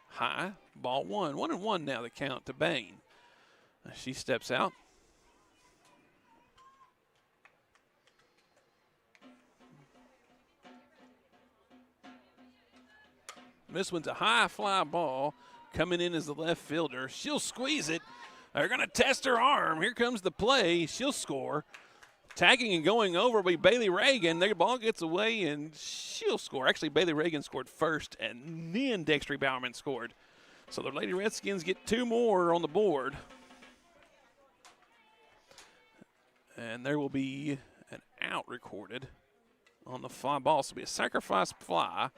High, ball one. 1-1 now the count to Bain. She steps out. This one's a high fly ball coming in as the left fielder. She'll squeeze it. They're going to test her arm. Here comes the play. She'll score. Tagging and going over will be Bailey Reagan. The ball gets away and she'll score. Actually, Bailey Reagan scored first and then Dexter Bowerman scored. So the Lady Redskins get two more on the board. And there will be an out recorded on the fly ball. So it'll be a sacrifice fly.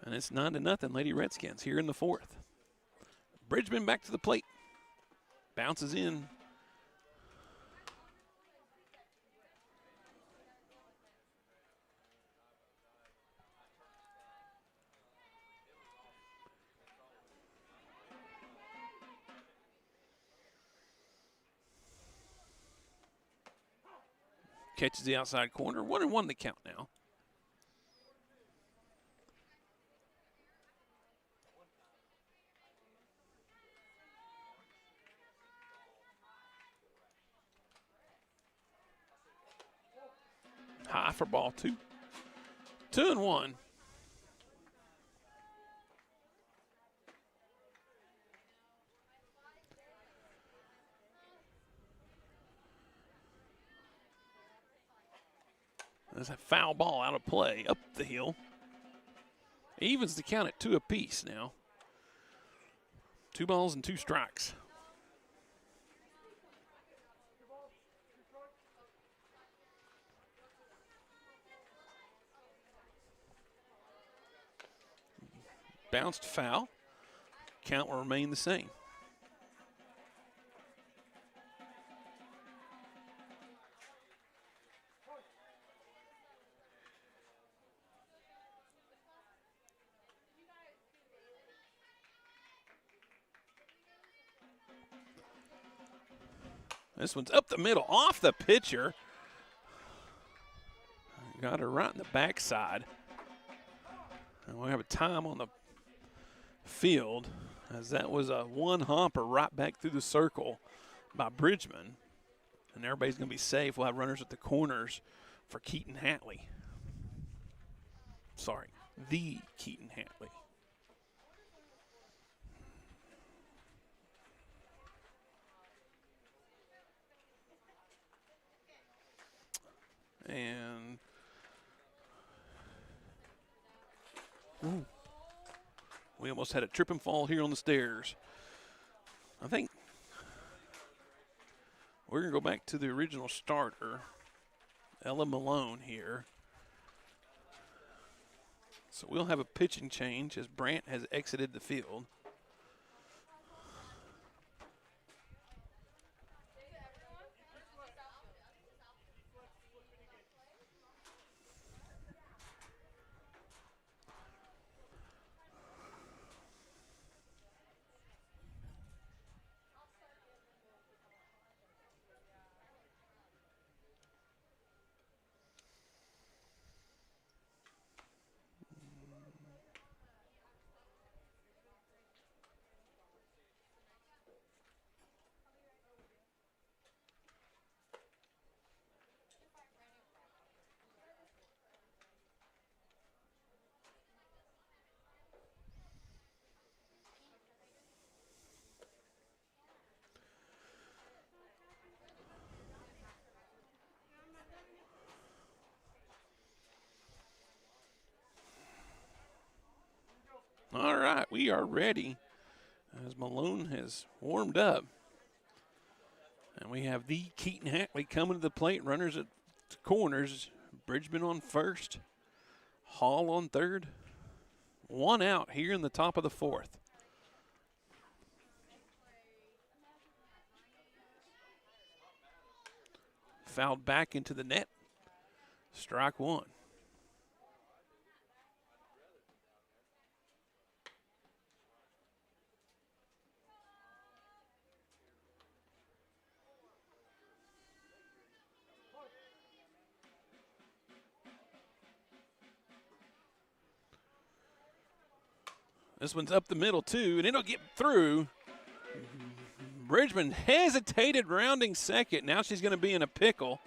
And it's 9-0 Lady Redskins here in the fourth. Bridgman back to the plate. Bounces in. Catches the outside corner. 1-1 the count now. High for ball two. 2-1. There's a foul ball out of play up the hill. Evens the count at 2 apiece now. 2 balls and 2 strikes. Bounced foul. Count will remain the same. This one's up the middle, off the pitcher. Got her right in the backside. And we have a time on the field, as that was a one hopper right back through the circle by Bridgman. And everybody's going to be safe. We'll have runners at the corners for Keaton Hatley. Sorry, the Keaton Hatley. And ooh, we almost had a trip and fall here on the stairs. I think we're going to go back to the original starter, Ella Malone here. So we'll have a pitching change as Brant has exited the field. All right, we are ready as Malone has warmed up. And we have the Keaton Hatley coming to the plate. Runners at the corners. Bridgman on first. Hall on third. One out here in the top of the fourth. Fouled back into the net. Strike one. This one's up the middle, too, and it'll get through. Bridgman hesitated rounding second. Now she's going to be in a pickle.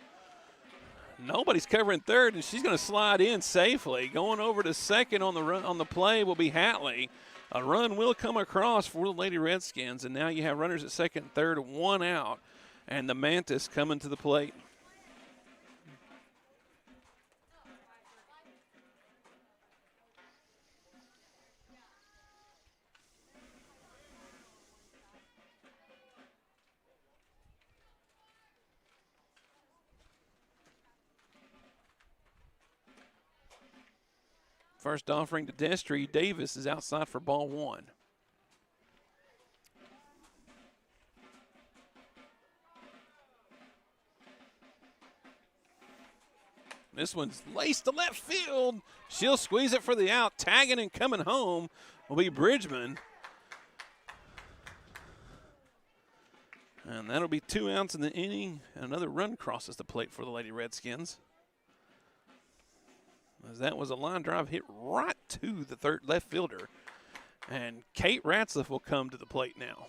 Nobody's covering third, and she's going to slide in safely. Going over to second on the run, on the play will be Hatley. A run will come across for the Lady Redskins, and now you have runners at second and third, one out, and the Mantis coming to the plate. First offering to Destry. Davis is outside for ball one. This one's laced to left field. She'll squeeze it for the out. Tagging and coming home will be Bridgman. And that'll be 2 outs in the inning. Another run crosses the plate for the Lady Redskins. As that was a line drive hit right to the third left fielder. And Kate Ratzliff will come to the plate now.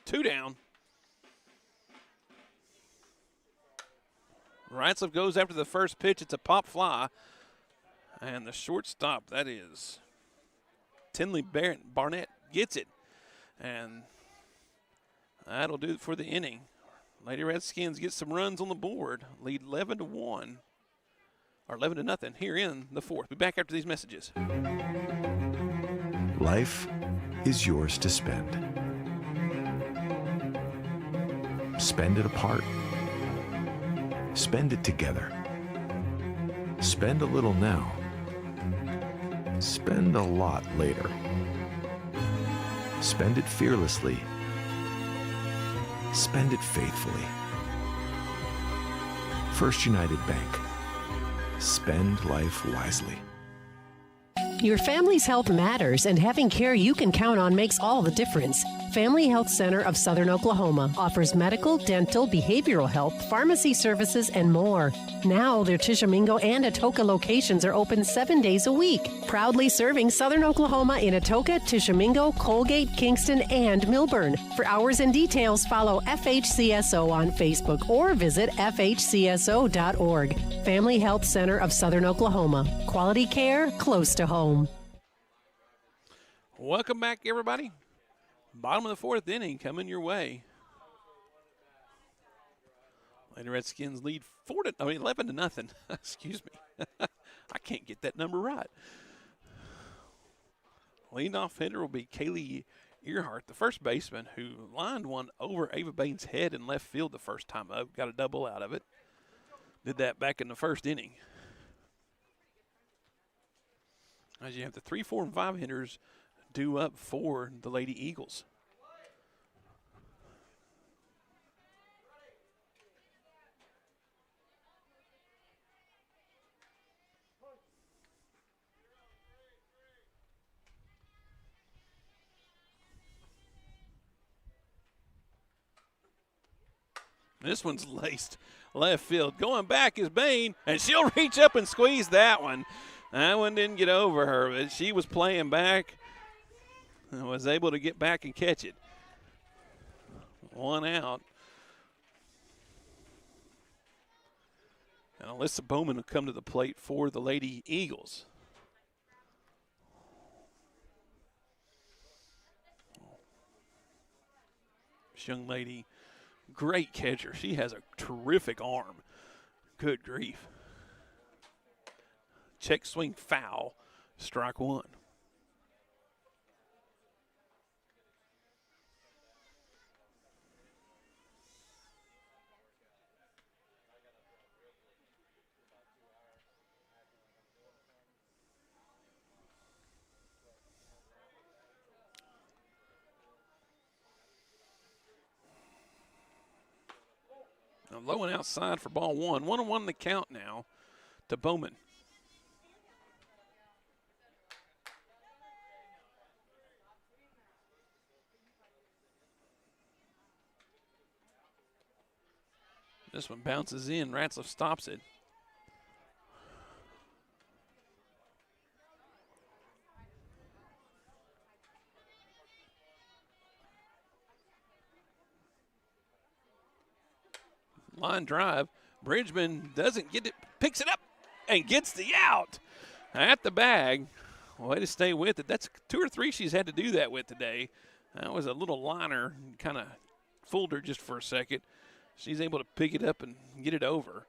2 down. Ratzliff goes after the first pitch. It's a pop fly. And the shortstop, that is Tinley Barnett, gets it. And that'll do it for the inning. Lady Redskins get some runs on the board. Lead 11-1. Or 11-0 here in the fourth. Be back after these messages. Life is yours to spend. Spend it apart. Spend it together. Spend a little now. Spend a lot later. Spend it fearlessly. Spend it faithfully. First United Bank. Spend life wisely. Your family's health matters, and having care you can count on makes all the difference. Family Health Center of Southern Oklahoma offers medical, dental, behavioral health, pharmacy services, and more. Now, their Tishomingo and Atoka locations are open 7 days a week, proudly serving Southern Oklahoma in Atoka, Tishomingo, Colgate, Kingston, and Milburn. For hours and details, follow FHCSO on Facebook or visit FHCSO.org. Family Health Center of Southern Oklahoma. Quality care close to home. Welcome back, everybody. Bottom of the fourth inning coming your way. Lady Redskins lead 11 to nothing. Excuse me. I can't get that number right. Leading off hitter will be Kaylee Earhart, the first baseman, who lined one over Ava Bain's head in left field the first time up. Got a double out of it. Did that back in the first inning. As you have the 3, 4, and 5 hitters due up for the Lady Eagles. This one's laced left field. Going back is Bain, and she'll reach up and squeeze that one. That one didn't get over her, but she was playing back and was able to get back and catch it. One out. And Alyssa Bowman will come to the plate for the Lady Eagles. This young lady, great catcher. She has a terrific arm. Good grief. Check swing foul, strike one. Low and outside for ball one. 1-1 the count now to Bowman. This one bounces in. Ratzlaff stops it. Line drive. Bridgman doesn't get it, picks it up, and gets the out at the bag. Way to stay with it. That's 2 or 3 she's had to do that with today. That was a little liner, kind of fooled her just for a second. She's able to pick it up and get it over.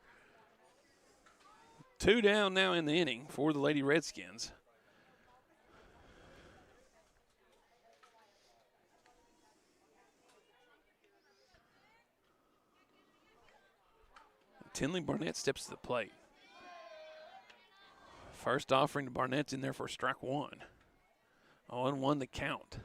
2 down now in the inning for the Lady Redskins. Tinley Barnett steps to the plate. First offering to Barnett's in there for strike one. 0-1 the count.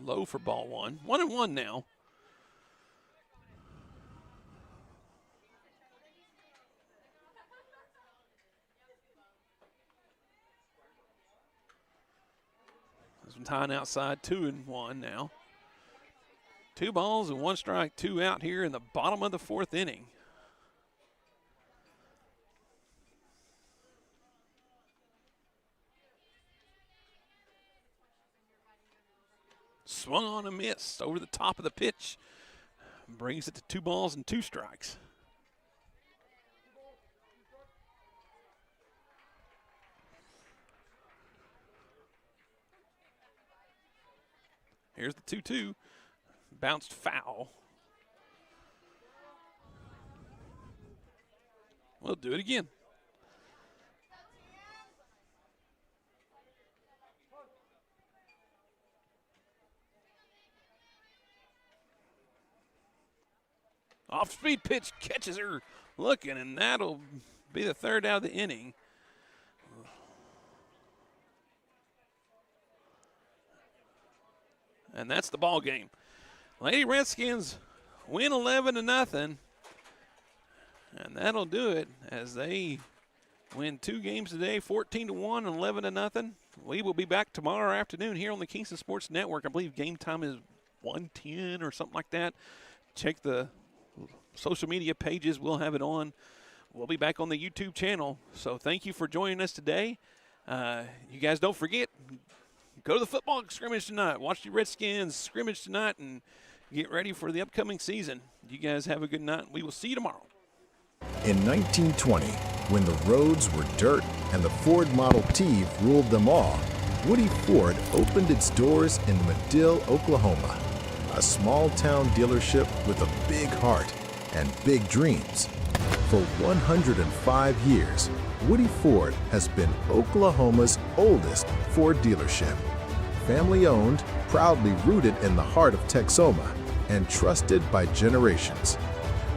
Low for ball one. 1-1 now. Tying outside, 2-1 now. 2 balls and 1 strike, 2 out here in the bottom of the fourth inning. Swung on and missed over the top of the pitch. Brings it to 2 balls and 2 strikes. Here's the 2-2. Bounced foul. We'll do it again. Off-speed pitch catches her looking, and that'll be the 3rd out of the inning. And that's the ball game. Lady Redskins win 11-0. And that'll do it as they win 2 games today, 14-1 and 11-0. We will be back tomorrow afternoon here on the Kingston Sports Network. I believe game time is 1:10 or something like that. Check the social media pages. We'll have it on. We'll be back on the YouTube channel. So thank you for joining us today. You guys don't forget, go to the football scrimmage tonight. Watch the Redskins scrimmage tonight and get ready for the upcoming season. You guys have a good night. We will see you tomorrow. In 1920, when the roads were dirt and the Ford Model T ruled them all, Woody Ford opened its doors in Madill, Oklahoma. A small-town dealership with a big heart and big dreams. For 105 years, Woody Ford has been Oklahoma's oldest Ford dealership. Family-owned, proudly rooted in the heart of Texoma, and trusted by generations.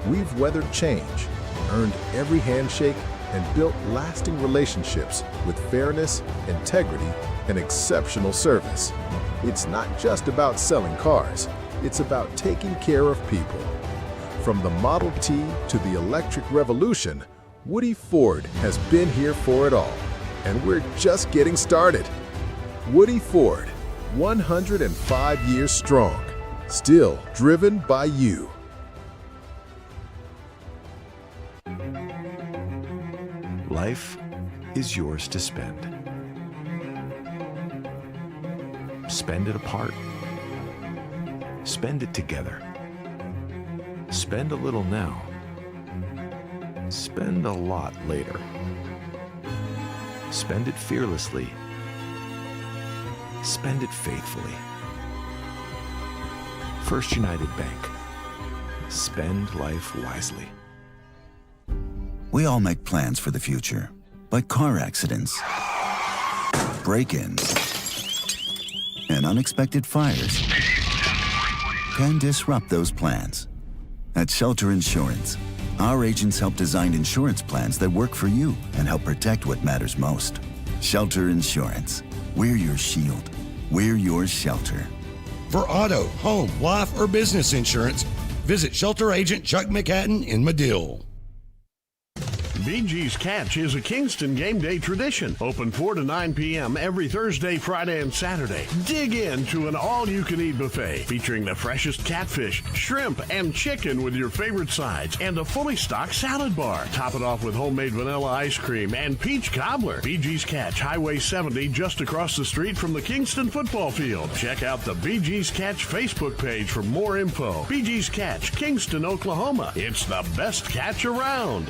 We've weathered change, earned every handshake, and built lasting relationships with fairness, integrity, and exceptional service. It's not just about selling cars, it's about taking care of people. From the Model T to the electric revolution, Woody Ford has been here for it all, and we're just getting started. Woody Ford, 105 years strong, still driven by you. Life is yours to spend. Spend it apart. Spend it together. Spend a little now. Spend a lot later. Spend it fearlessly. Spend it faithfully. First United Bank. Spend life wisely. We all make plans for the future, but car accidents, break-ins, and unexpected fires can disrupt those plans. At Shelter Insurance, our agents help design insurance plans that work for you and help protect what matters most. Shelter Insurance. We're your shield. We're your shelter. For auto, home, life, or business insurance, visit Shelter Agent Chuck McHatton in Madill. BG's Catch is a Kingston game day tradition. Open 4 to 9 p.m. every Thursday, Friday, and Saturday. Dig into an all-you-can-eat buffet featuring the freshest catfish, shrimp, and chicken with your favorite sides and a fully stocked salad bar. Top it off with homemade vanilla ice cream and peach cobbler. BG's Catch, Highway 70, just across the street from the Kingston football field. Check out the BG's Catch Facebook page for more info. BG's Catch, Kingston, Oklahoma. It's the best catch around.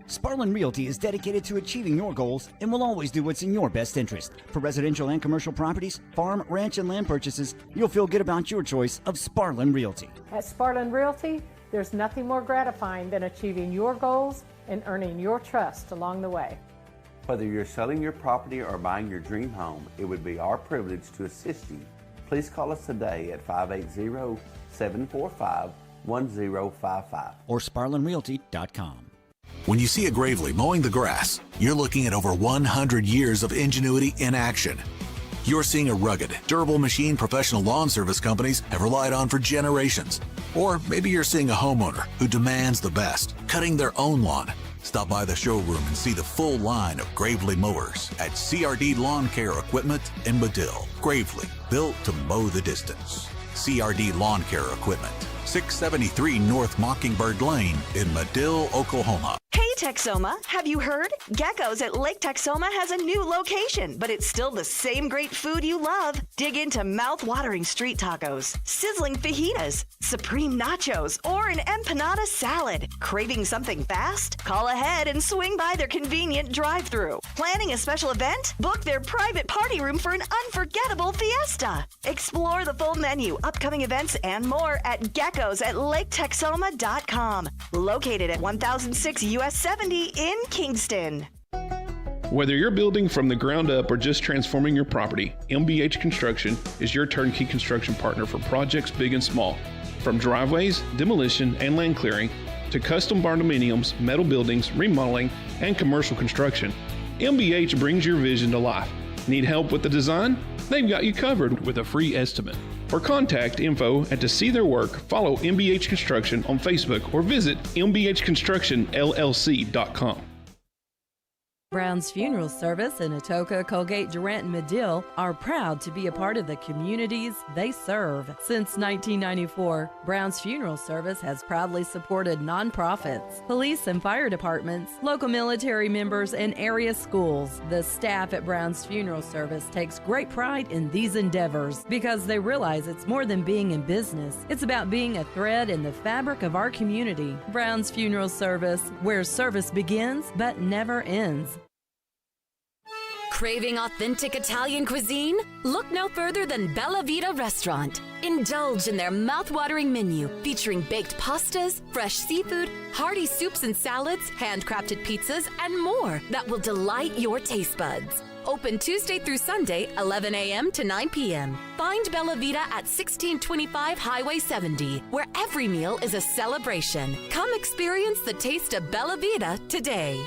Sparlin Realty is dedicated to achieving your goals and will always do what's in your best interest. For residential and commercial properties, farm, ranch, and land purchases, you'll feel good about your choice of Sparlin Realty. At Sparlin Realty, there's nothing more gratifying than achieving your goals and earning your trust along the way. Whether you're selling your property or buying your dream home, it would be our privilege to assist you. Please call us today at 580-745-1055 or SparlinRealty.com. When you see a Gravely mowing the grass, you're looking at over 100 years of ingenuity in action. You're seeing a rugged, durable machine professional lawn service companies have relied on for generations. Or maybe you're seeing a homeowner who demands the best, cutting their own lawn. Stop by the showroom and see the full line of Gravely mowers at CRD Lawn Care Equipment in Madill. Gravely, built to mow the distance. CRD Lawn Care Equipment, 673 North Mockingbird Lane in Madill, Oklahoma. Hey Texoma, have you heard? Gecko's at Lake Texoma has a new location, but it's still the same great food you love. Dig into mouth-watering street tacos, sizzling fajitas, supreme nachos, or an empanada salad. Craving something fast? Call ahead and swing by their convenient drive-thru. Planning a special event? Book their private party room for an unforgettable fiesta. Explore the full menu, upcoming events, and more at Gecko's at LakeTexoma.com. Located at 1006 US 70 in Kingston. Whether you're building from the ground up or just transforming your property, MBH Construction is your turnkey construction partner for projects big and small. From driveways, demolition, and land clearing, to custom barndominiums, metal buildings, remodeling, and commercial construction, MBH brings your vision to life. Need help with the design? They've got you covered with a free estimate. For contact info and to see their work, follow MBH Construction on Facebook or visit mbhconstructionllc.com. Brown's Funeral Service in Atoka, Colgate, Durant, and Medill are proud to be a part of the communities they serve. Since 1994, Brown's Funeral Service has proudly supported nonprofits, police and fire departments, local military members, and area schools. The staff at Brown's Funeral Service takes great pride in these endeavors because they realize it's more than being in business. It's about being a thread in the fabric of our community. Brown's Funeral Service, where service begins but never ends. Craving authentic Italian cuisine? Look no further than Bella Vita Restaurant. Indulge in their mouth-watering menu featuring baked pastas, fresh seafood, hearty soups and salads, handcrafted pizzas, and more that will delight your taste buds. Open Tuesday through Sunday, 11 a.m. to 9 p.m. Find Bella Vita at 1625 Highway 70, where every meal is a celebration. Come experience the taste of Bella Vita today.